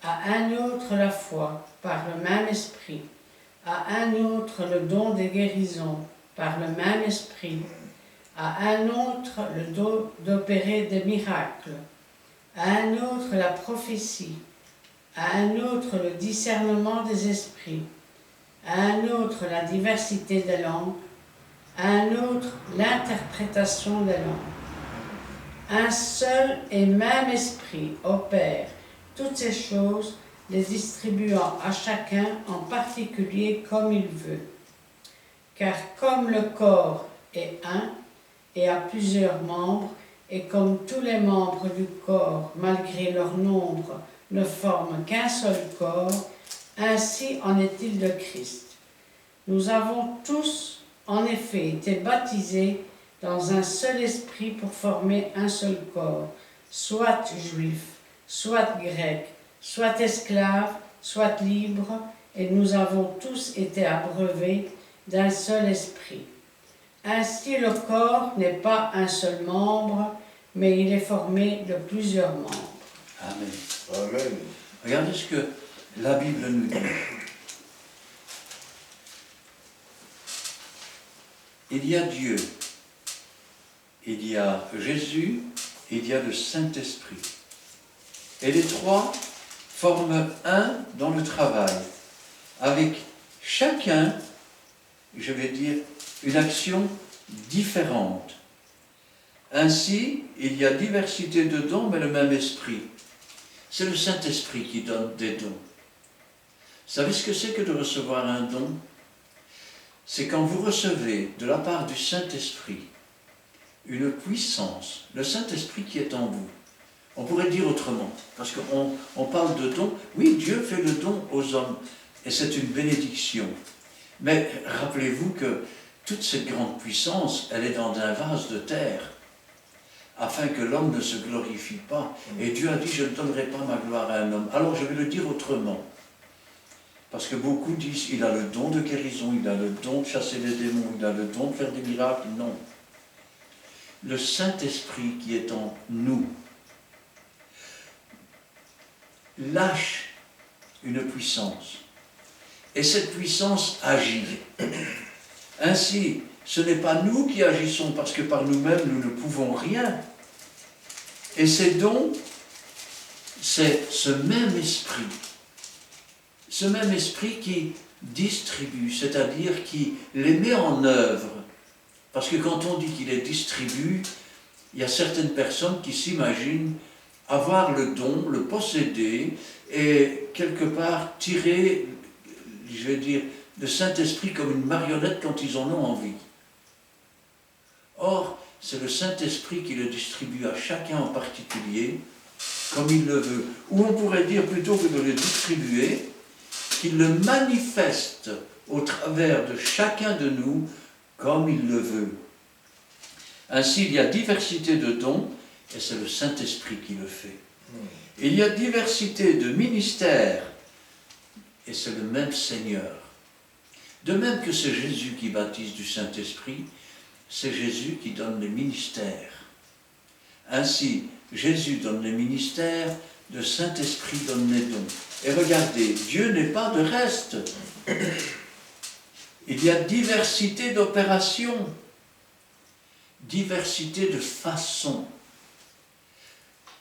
à un autre la foi, par le même Esprit, à un autre le don des guérisons, par le même Esprit, à un autre le don d'opérer des miracles, à un autre la prophétie, à un autre le discernement des esprits, à un autre la diversité des langues, à un autre l'interprétation des langues. Un seul et même Esprit opère toutes ces choses, les distribuant à chacun en particulier comme il veut. Car comme le corps est un et a plusieurs membres, et comme tous les membres du corps, malgré leur nombre, ne forment qu'un seul corps, ainsi en est-il de Christ. Nous avons tous, en effet, été baptisés dans un seul esprit pour former un seul corps, soit juif, soit grec, soit esclave, soit libre, et nous avons tous été abreuvés d'un seul esprit. Ainsi le corps n'est pas un seul membre, mais il est formé de plusieurs membres. Amen. Amen. Regardez ce que la Bible nous dit. Il y a Dieu, il y a Jésus, il y a le Saint-Esprit. Et les trois forment un dans le travail, avec chacun, je vais dire, une action différente. Ainsi, il y a diversité de dons, mais le même esprit. C'est le Saint-Esprit qui donne des dons. Vous savez ce que c'est que de recevoir un don? C'est quand vous recevez de la part du Saint-Esprit une puissance, le Saint-Esprit qui est en vous. On pourrait dire autrement, parce qu'on parle de don. Oui, Dieu fait le don aux hommes, et c'est une bénédiction. Mais rappelez-vous que toute cette grande puissance, elle est dans un vase de terre, afin que l'homme ne se glorifie pas. Et Dieu a dit, je ne donnerai pas ma gloire à un homme. Alors je vais le dire autrement. Parce que beaucoup disent, il a le don de guérison, il a le don de chasser les démons, il a le don de faire des miracles. Non. Le Saint-Esprit qui est en nous lâche une puissance. Et cette puissance agit. Ainsi, ce n'est pas nous qui agissons, parce que par nous-mêmes, nous ne pouvons rien. Et ces dons, c'est ce même esprit qui distribue, c'est-à-dire qui les met en œuvre. Parce que quand on dit qu'il les distribue, il y a certaines personnes qui s'imaginent avoir le don, le posséder, et quelque part tirer, je vais dire, le Saint-Esprit comme une marionnette quand ils en ont envie. Or, c'est le Saint-Esprit qui le distribue à chacun en particulier, comme il le veut. Ou on pourrait dire, plutôt que de le distribuer, qu'il le manifeste au travers de chacun de nous, comme il le veut. Ainsi, il y a diversité de dons, et c'est le Saint-Esprit qui le fait. Il y a diversité de ministères, et c'est le même Seigneur. De même que c'est Jésus qui baptise du Saint-Esprit, c'est Jésus qui donne les ministères. Ainsi, Jésus donne les ministères, le Saint-Esprit donne les dons. Et regardez, Dieu n'est pas de reste. Il y a diversité d'opérations, diversité de façons.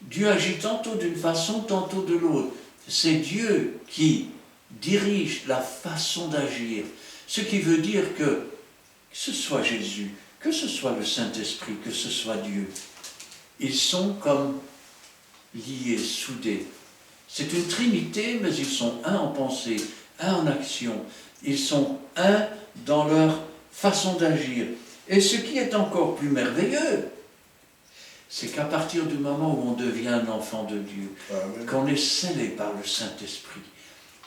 Dieu agit tantôt d'une façon, tantôt de l'autre. C'est Dieu qui dirige la façon d'agir. Ce qui veut dire que ce soit Jésus, que ce soit le Saint-Esprit, que ce soit Dieu, ils sont comme liés, soudés. C'est une trinité, mais ils sont un en pensée, un en action. Ils sont un dans leur façon d'agir. Et ce qui est encore plus merveilleux, c'est qu'à partir du moment où on devient un enfant de Dieu, qu'on est scellé par le Saint-Esprit,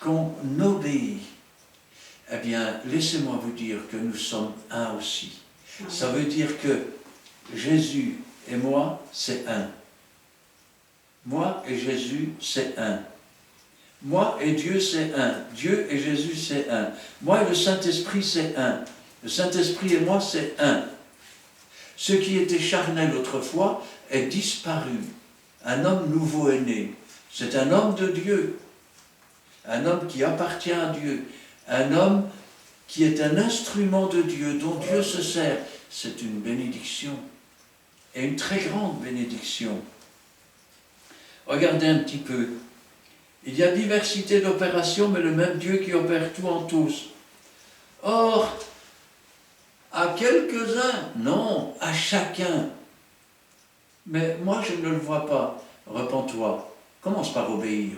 qu'on obéit, eh bien, laissez-moi vous dire que nous sommes un aussi. Ça veut dire que Jésus et moi, c'est un. Moi et Jésus, c'est un. Moi et Dieu, c'est un. Dieu et Jésus, c'est un. Moi et le Saint-Esprit, c'est un. Le Saint-Esprit et moi, c'est un. Ce qui était charnel autrefois est disparu. Un homme nouveau est né. C'est un homme de Dieu. Un homme qui appartient à Dieu. Un homme qui est un instrument de Dieu, dont Dieu se sert. C'est une bénédiction. Et une très grande bénédiction. Regardez un petit peu. Il y a diversité d'opérations, mais le même Dieu qui opère tout en tous. Or, à quelques-uns, non, à chacun. Mais moi, je ne le vois pas. Repens-toi. Commence par obéir.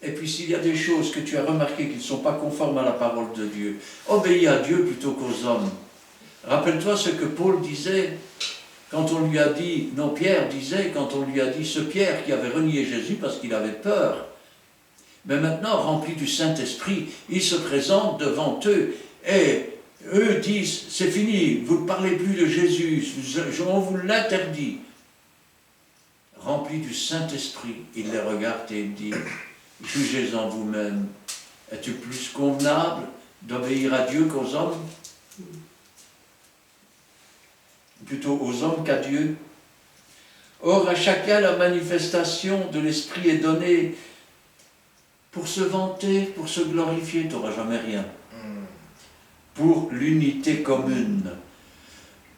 Et puis, s'il y a des choses que tu as remarquées qui ne sont pas conformes à la parole de Dieu, obéis à Dieu plutôt qu'aux hommes. Rappelle-toi ce que Paul disait quand on lui a dit, non, Pierre disait, quand on lui a dit, ce Pierre qui avait renié Jésus parce qu'il avait peur, mais maintenant, rempli du Saint-Esprit, il se présente devant eux, et eux disent, c'est fini, vous ne parlez plus de Jésus, on vous l'interdit. Rempli du Saint-Esprit, il les regarde et il dit, jugez-en vous-même, es-tu plus convenable d'obéir à Dieu qu'aux hommes? Plutôt aux hommes qu'à Dieu. Or, à chacun, la manifestation de l'Esprit est donnée pour se vanter, pour se glorifier, tu n'auras jamais rien. Pour l'unité commune.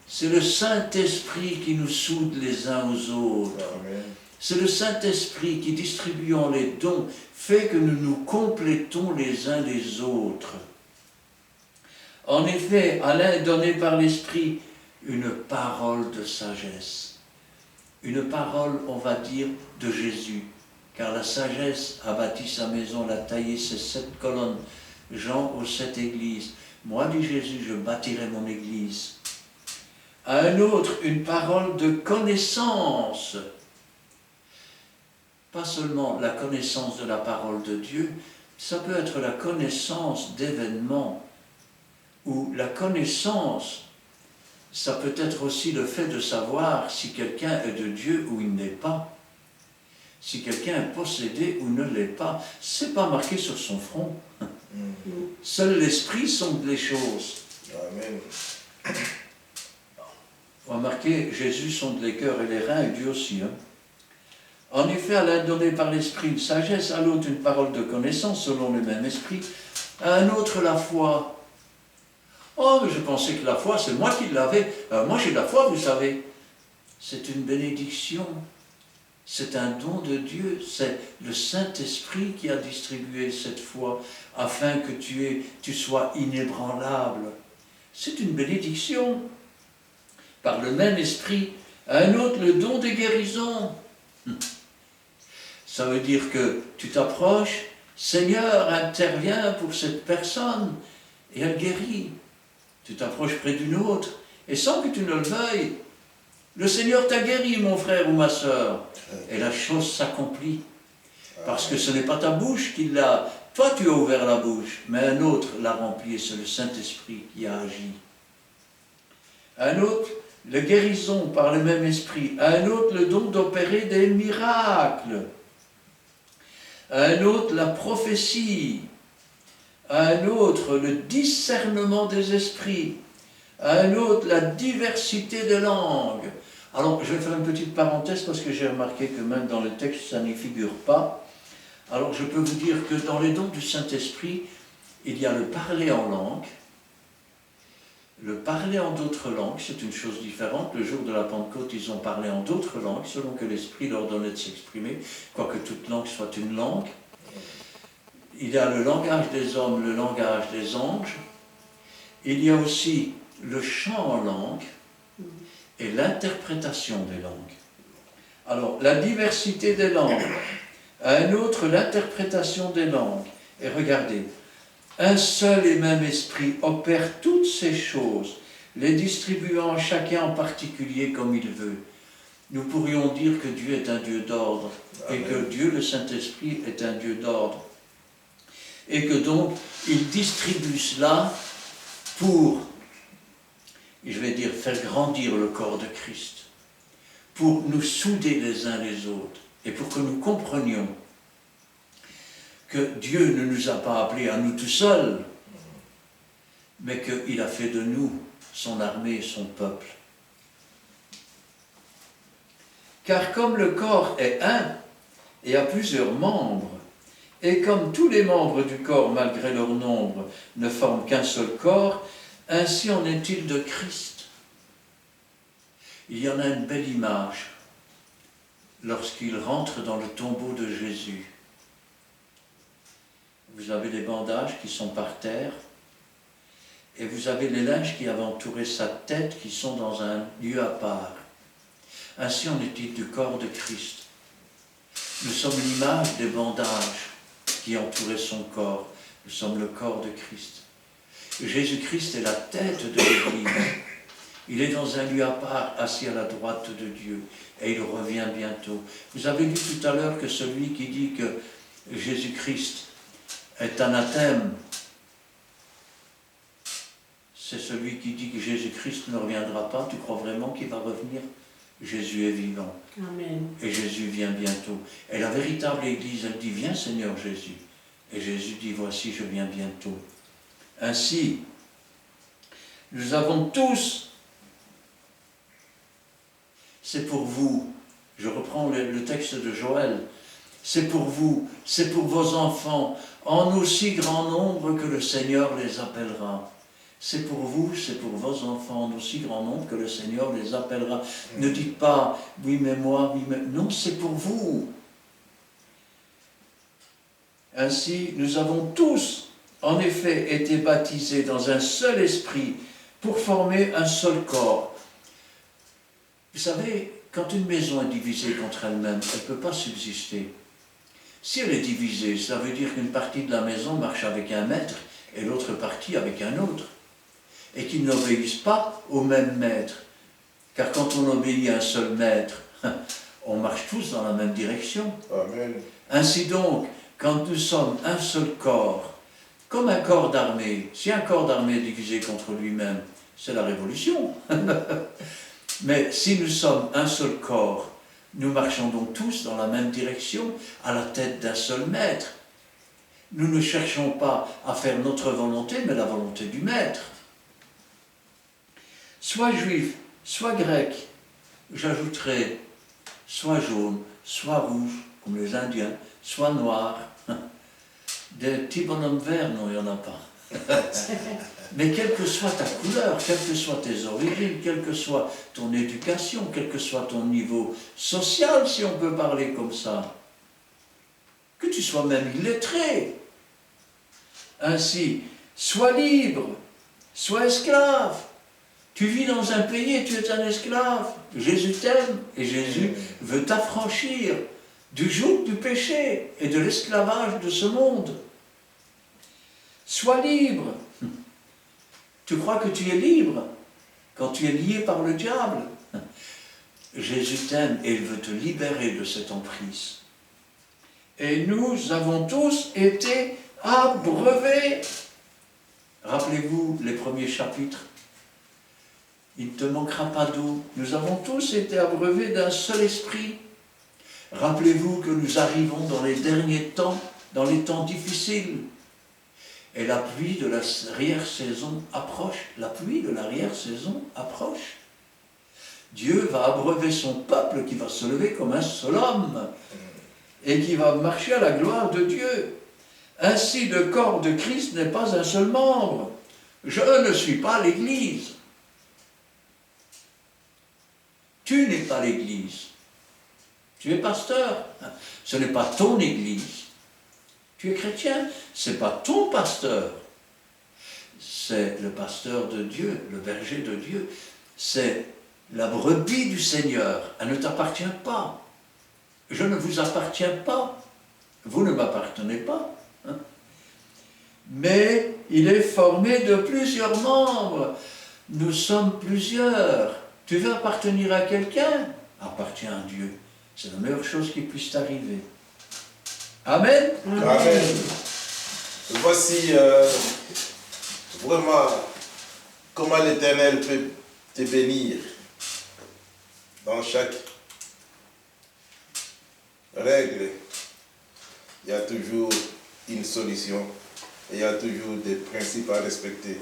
C'est le Saint-Esprit qui nous soude les uns aux autres. Amen. C'est le Saint-Esprit qui, distribuant les dons, fait que nous nous complétons les uns les autres. En effet, à l'un est donné par l'Esprit une parole de sagesse. Une parole, on va dire, de Jésus. Car la sagesse a bâti sa maison, l'a taillé ses 7 colonnes. Jean aux 7 églises. Moi, dit Jésus, je bâtirai mon église. À un autre, une parole de connaissance. Pas seulement la connaissance de la parole de Dieu, ça peut être la connaissance d'événements, ou la connaissance, ça peut être aussi le fait de savoir si quelqu'un est de Dieu ou il n'est pas, si quelqu'un est possédé ou ne l'est pas. C'est pas marqué sur son front. Seul l'Esprit sonde les choses. Amen. Remarquez, Jésus sonde les cœurs et les reins, et Dieu aussi. En effet, à l'un donné par l'Esprit une sagesse, à l'autre une parole de connaissance selon le même Esprit, à un autre la foi. Oh, mais je pensais que la foi, c'est moi qui l'avais. Moi j'ai la foi, vous savez. C'est une bénédiction. C'est un don de Dieu. C'est le Saint-Esprit qui a distribué cette foi afin que tu sois inébranlable. C'est une bénédiction. Par le même Esprit, à un autre le don des guérisons. Ça veut dire que tu t'approches, Seigneur intervient pour cette personne et elle guérit. Tu t'approches près d'une autre et sans que tu ne le veuilles, le Seigneur t'a guéri, mon frère ou ma sœur, et la chose s'accomplit. Parce que ce n'est pas ta bouche qui l'a, toi tu as ouvert la bouche, mais un autre l'a remplie et c'est le Saint-Esprit qui a agi. Un autre, la guérison par le même esprit. À un autre, le don d'opérer des miracles. À un autre, la prophétie. À un autre, le discernement des esprits. À un autre, la diversité des langues. Alors, je vais faire une petite parenthèse parce que j'ai remarqué que même dans le texte, ça n'y figure pas. Alors, je peux vous dire que dans les dons du Saint-Esprit, il y a le parler en langue. Le parler en d'autres langues, c'est une chose différente. Le jour de la Pentecôte, ils ont parlé en d'autres langues, selon que l'Esprit leur donnait de s'exprimer, quoique toute langue soit une langue. Il y a le langage des hommes, le langage des anges. Il y a aussi le chant en langue et l'interprétation des langues. Alors, la diversité des langues. À un autre, l'interprétation des langues. Et regardez, un seul et même esprit opère toutes ces choses, les distribuant chacun en particulier comme il veut. Nous pourrions dire que Dieu est un Dieu d'ordre, et que Dieu, le Saint-Esprit, est un Dieu d'ordre. Et que donc, il distribue cela pour, je vais dire, faire grandir le corps de Christ, pour nous souder les uns les autres, et pour que nous comprenions que Dieu ne nous a pas appelés à nous tout seuls, mais qu'il a fait de nous son armée et son peuple. Car comme le corps est un et a plusieurs membres, et comme tous les membres du corps, malgré leur nombre, ne forment qu'un seul corps, ainsi en est-il de Christ. Il y en a une belle image lorsqu'il rentre dans le tombeau de Jésus. Vous avez les bandages qui sont par terre, et vous avez les linges qui avaient entouré sa tête, qui sont dans un lieu à part. Ainsi en est-il du corps de Christ. Nous sommes l'image des bandages qui entouraient son corps. Nous sommes le corps de Christ. Jésus-Christ est la tête de l'Église. Il est dans un lieu à part, assis à la droite de Dieu, et il revient bientôt. Vous avez lu tout à l'heure que celui qui dit que Jésus-Christ est anathème, c'est celui qui dit que Jésus-Christ ne reviendra pas. Tu crois vraiment qu'il va revenir? Jésus est vivant. Amen. Et Jésus vient bientôt. Et la véritable Église, elle dit, viens Seigneur Jésus. Et Jésus dit, voici, je viens bientôt. Ainsi, nous avons tous, c'est pour vous, je reprends le texte de Joël, c'est pour vous, c'est pour vos enfants, en aussi grand nombre que le Seigneur les appellera. C'est pour vous, c'est pour vos enfants, d'aussi grand nombre que le Seigneur les appellera. Ne dites pas, oui mais moi, oui mais... Non, c'est pour vous. Ainsi, nous avons tous, en effet, été baptisés dans un seul esprit pour former un seul corps. Vous savez, quand une maison est divisée contre elle-même, elle ne peut pas subsister. Si elle est divisée, ça veut dire qu'une partie de la maison marche avec un maître et l'autre partie avec un autre. Et qu'ils n'obéissent pas au même maître. Car quand on obéit à un seul maître, on marche tous dans la même direction. Amen. Ainsi donc, quand nous sommes un seul corps, comme un corps d'armée, si un corps d'armée est divisé contre lui-même, c'est la révolution. Mais si nous sommes un seul corps, nous marchons donc tous dans la même direction, à la tête d'un seul maître. Nous ne cherchons pas à faire notre volonté, mais la volonté du maître. Soit juif, soit grec, j'ajouterai soit jaune, soit rouge, comme les Indiens, soit noir. Des petits bonhommes verts, non, il n'y en a pas. Mais quelle que soit ta couleur, quelles que soient tes origines, quelle que soit ton éducation, quel que soit ton niveau social, si on peut parler comme ça, que tu sois même illettré. Ainsi, sois libre, sois esclave. Tu vis dans un pays et tu es un esclave. Jésus t'aime et Jésus veut t'affranchir du joug du péché et de l'esclavage de ce monde. Sois libre. Tu crois que tu es libre quand tu es lié par le diable. Jésus t'aime et il veut te libérer de cette emprise. Et nous avons tous été abreuvés. Rappelez-vous les premiers chapitres. Il ne te manquera pas d'eau. Nous avons tous été abreuvés d'un seul esprit. Rappelez-vous que nous arrivons dans les derniers temps, dans les temps difficiles. Et la pluie de l'arrière-saison approche. La pluie de l'arrière-saison approche. Dieu va abreuver son peuple qui va se lever comme un seul homme et qui va marcher à la gloire de Dieu. Ainsi, le corps de Christ n'est pas un seul membre. Je ne suis pas l'Église. Tu n'es pas l'Église. Tu es pasteur. Ce n'est pas ton Église. Tu es chrétien, ce n'est pas ton pasteur. C'est le pasteur de Dieu, le berger de Dieu. C'est la brebis du Seigneur. Elle ne t'appartient pas. Je ne vous appartiens pas. Vous ne m'appartenez pas. Hein? Mais il est formé de plusieurs membres. Nous sommes plusieurs. Tu veux appartenir à quelqu'un? Appartiens à Dieu. C'est la meilleure chose qui puisse t'arriver. Amen. Amen. Voici vraiment comment l'Éternel peut te bénir dans chaque règle. Il y a toujours une solution et il y a toujours des principes à respecter.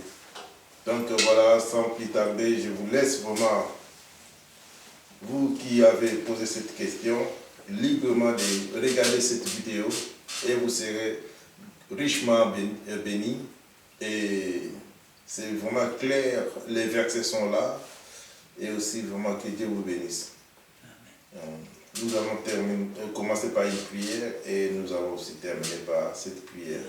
Donc voilà, sans plus tarder, je vous laisse vraiment, vous qui avez posé cette question, librement de regarder cette vidéo et vous serez richement bénis. Et c'est vraiment clair, les versets sont là et aussi vraiment que Dieu vous bénisse. Nous allons commencer par une prière et nous allons aussi terminer par cette prière.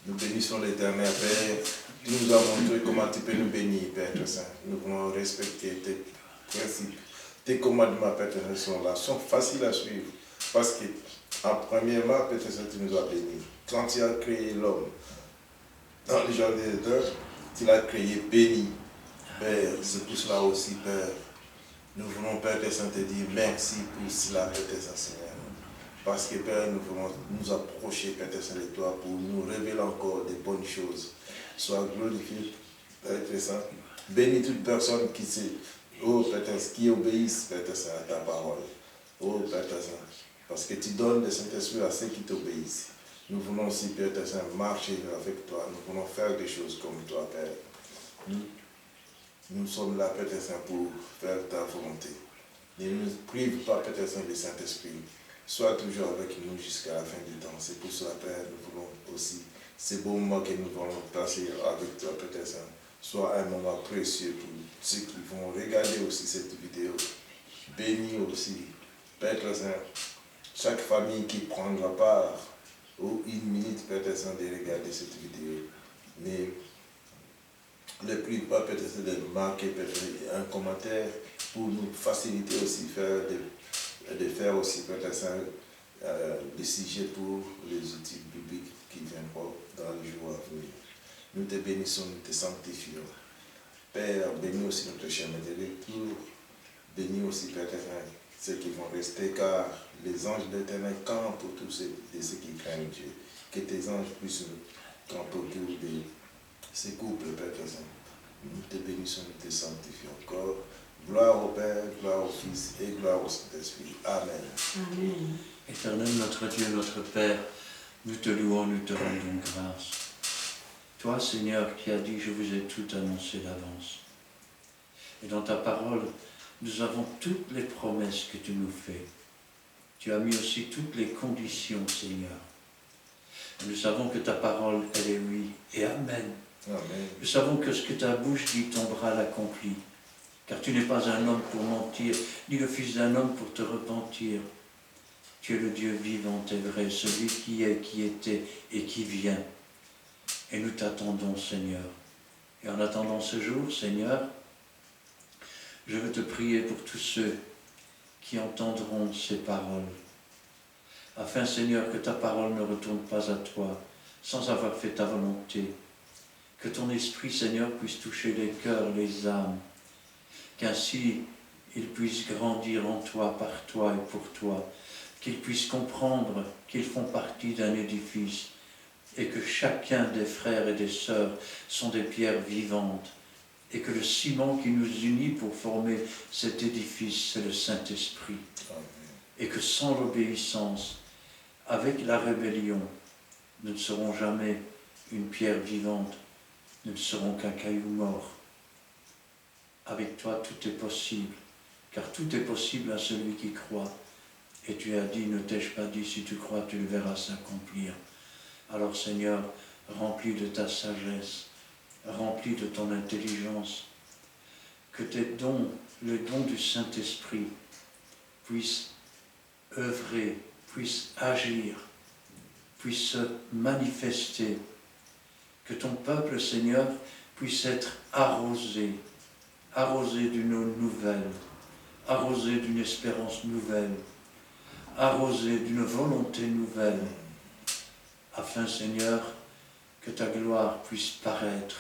Nous bénissons l'Éternel, Père. Tu nous as montré comment tu peux nous bénir, Père très Saint. Nous voulons respecter tes principes. Tes commandements, Père très Saint, sont là, sont faciles à suivre. Parce que, en premièrement, Père très Saint, tu nous as bénis. Quand tu as créé l'homme, dans le jardin d'Éden, tu l'as créé béni. Père, c'est pour cela aussi, Père. Nous voulons, Père très Saint, te dire merci pour cela, Père très Saint, Seigneur. Parce que, Père, nous voulons nous approcher, Père très Saint, de toi pour nous révéler encore des bonnes choses. Sois glorifié, Père très Saint. Bénis toute personne qui sait. Oh, Père très Saint, qui obéissent, Père très Saint, à ta parole. Oh, Père très Saint, parce que tu donnes le Saint-Esprit à ceux qui t'obéissent. Nous voulons aussi, Père très Saint, marcher avec toi. Nous voulons faire des choses comme toi, Père. Nous sommes là, Père très Saint, pour faire ta volonté. Ne nous prive pas, Père très Saint, du Saint-Esprit. Sois toujours avec nous jusqu'à la fin du temps. C'est pour cela, Père, nous voulons aussi, ces beaux moments que nous voulons passer avec toi, Père Saint, soit un moment précieux pour ceux qui vont regarder aussi cette vidéo. Bénis aussi, Père Saint, chaque famille qui prendra part ou une minute, Père Saint, de regarder cette vidéo. Mais le plus bas, Père Saint, de marquer un commentaire pour nous faciliter aussi de faire aussi, Père Saint, des sujets pour les outils bibliques qui viendront dans les jours à venir. Nous te bénissons, nous te sanctifions. Père, bénis aussi notre chemin de lecture. Bénis aussi, Père Saint, ceux qui vont rester, car les anges de l'Éternel campent autour de ceux qui craignent Dieu. Que tes anges puissent camper autour de ces couples, Père Saint. Nous te bénissons, nous te sanctifions encore. Gloire au Père, gloire au Fils et gloire au Saint-Esprit. Amen. Amen. Éternel notre Dieu, notre Père, nous te louons, nous te rendons grâce. Toi, Seigneur, qui as dit, je vous ai tout annoncé d'avance. Et dans ta parole, nous avons toutes les promesses que tu nous fais. Tu as mis aussi toutes les conditions, Seigneur. Nous savons que ta parole, elle est oui et amen. Amen. Nous savons que ce que ta bouche dit, ton bras l'accomplit. Car tu n'es pas un homme pour mentir, ni le fils d'un homme pour te repentir. Tu es le Dieu vivant et vrai, celui qui est, qui était et qui vient. Et nous t'attendons, Seigneur. Et en attendant ce jour, Seigneur, je veux te prier pour tous ceux qui entendront ces paroles. Afin, Seigneur, que ta parole ne retourne pas à toi, sans avoir fait ta volonté. Que ton esprit, Seigneur, puisse toucher les cœurs, les âmes, qu'ainsi ils puissent grandir en toi, par toi et pour toi, qu'ils puissent comprendre qu'ils font partie d'un édifice et que chacun des frères et des sœurs sont des pierres vivantes et que le ciment qui nous unit pour former cet édifice, c'est le Saint-Esprit. Et que sans l'obéissance, avec la rébellion, nous ne serons jamais une pierre vivante, nous ne serons qu'un caillou mort. Avec toi, tout est possible, car tout est possible à celui qui croit. Et tu as dit, ne t'ai-je pas dit, si tu crois, tu le verras s'accomplir. Alors Seigneur, remplis de ta sagesse, remplis de ton intelligence, que tes dons, le don du Saint-Esprit, puissent œuvrer, puissent agir, puissent se manifester, que ton peuple, Seigneur, puisse être arrosé, arrosé d'une eau nouvelle, arrosé d'une espérance nouvelle, arrosé d'une volonté nouvelle, afin, Seigneur, que ta gloire puisse paraître,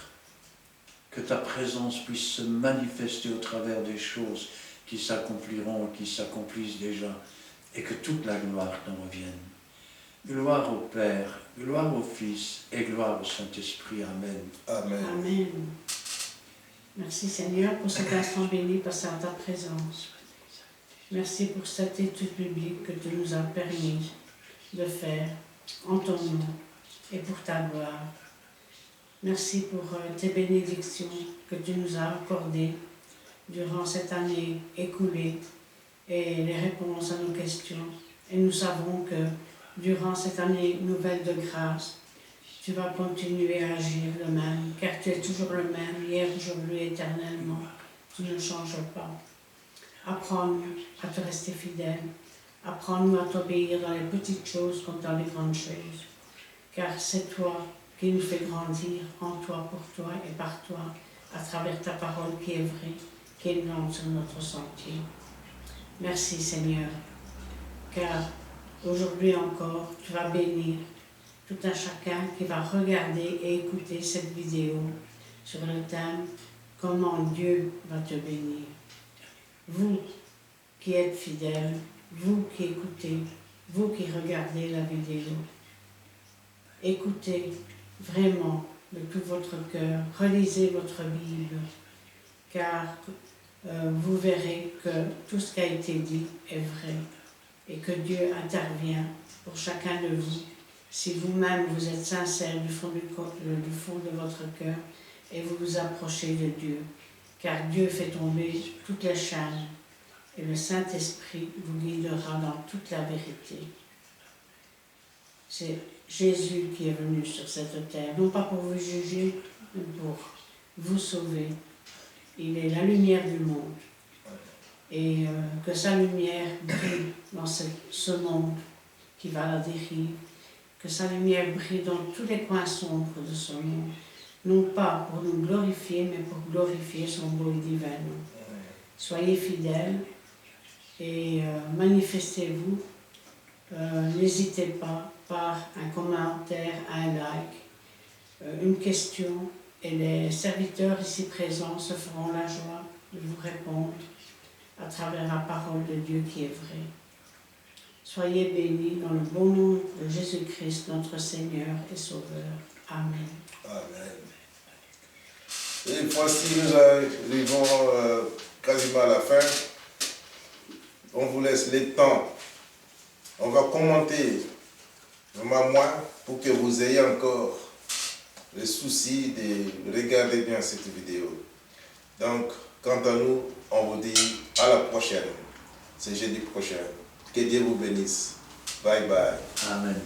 que ta présence puisse se manifester au travers des choses qui s'accompliront, qui s'accomplissent déjà, et que toute la gloire t'en revienne. Gloire au Père, gloire au Fils et gloire au Saint-Esprit. Amen. Amen. Amen. Merci Seigneur pour cet instant béni passé en ta présence. Merci pour cette étude biblique que tu nous as permis de faire en ton nom et pour ta gloire. Merci pour tes bénédictions que tu nous as accordées durant cette année écoulée et les réponses à nos questions. Et nous savons que durant cette année nouvelle de grâce, tu vas continuer à agir le même, car tu es toujours le même, hier, aujourd'hui, éternellement. Tu ne changes pas. Apprends-nous à te rester fidèle. Apprends-nous à t'obéir dans les petites choses comme dans les grandes choses. Car c'est toi qui nous fais grandir en toi, pour toi et par toi, à travers ta parole qui est vraie, qui est non sur notre sentier. Merci Seigneur, car aujourd'hui encore, tu vas bénir tout un chacun qui va regarder et écouter cette vidéo sur le thème « Comment Dieu va te bénir ». Vous qui êtes fidèles, vous qui écoutez, vous qui regardez la vidéo, écoutez vraiment de tout votre cœur, relisez votre Bible, car vous verrez que tout ce qui a été dit est vrai et que Dieu intervient pour chacun de vous. Si vous-même vous êtes sincère du fond de votre cœur et vous vous approchez de Dieu, car Dieu fait tomber toutes les chaînes et le Saint-Esprit vous guidera dans toute la vérité. C'est Jésus qui est venu sur cette terre, non pas pour vous juger, mais pour vous sauver. Il est la lumière du monde. Et que sa lumière brille dans ce monde qui va à la dérive, que sa lumière brille dans tous les coins sombres de ce monde, non pas pour nous glorifier, mais pour glorifier son beau et divin nom. Soyez fidèles et manifestez-vous. N'hésitez pas par un commentaire, un like, une question, et les serviteurs ici présents se feront la joie de vous répondre à travers la parole de Dieu qui est vraie. Soyez bénis dans le bon nom de Jésus-Christ, notre Seigneur et Sauveur. Amen. Amen. Et voici, nous arrivons quasiment à la fin. On vous laisse le temps. On va commenter, même moi, pour que vous ayez encore le souci de regarder bien cette vidéo. Donc, quant à nous, on vous dit à la prochaine. C'est jeudi prochain. Que Dieu vous bénisse. Bye bye. Amen.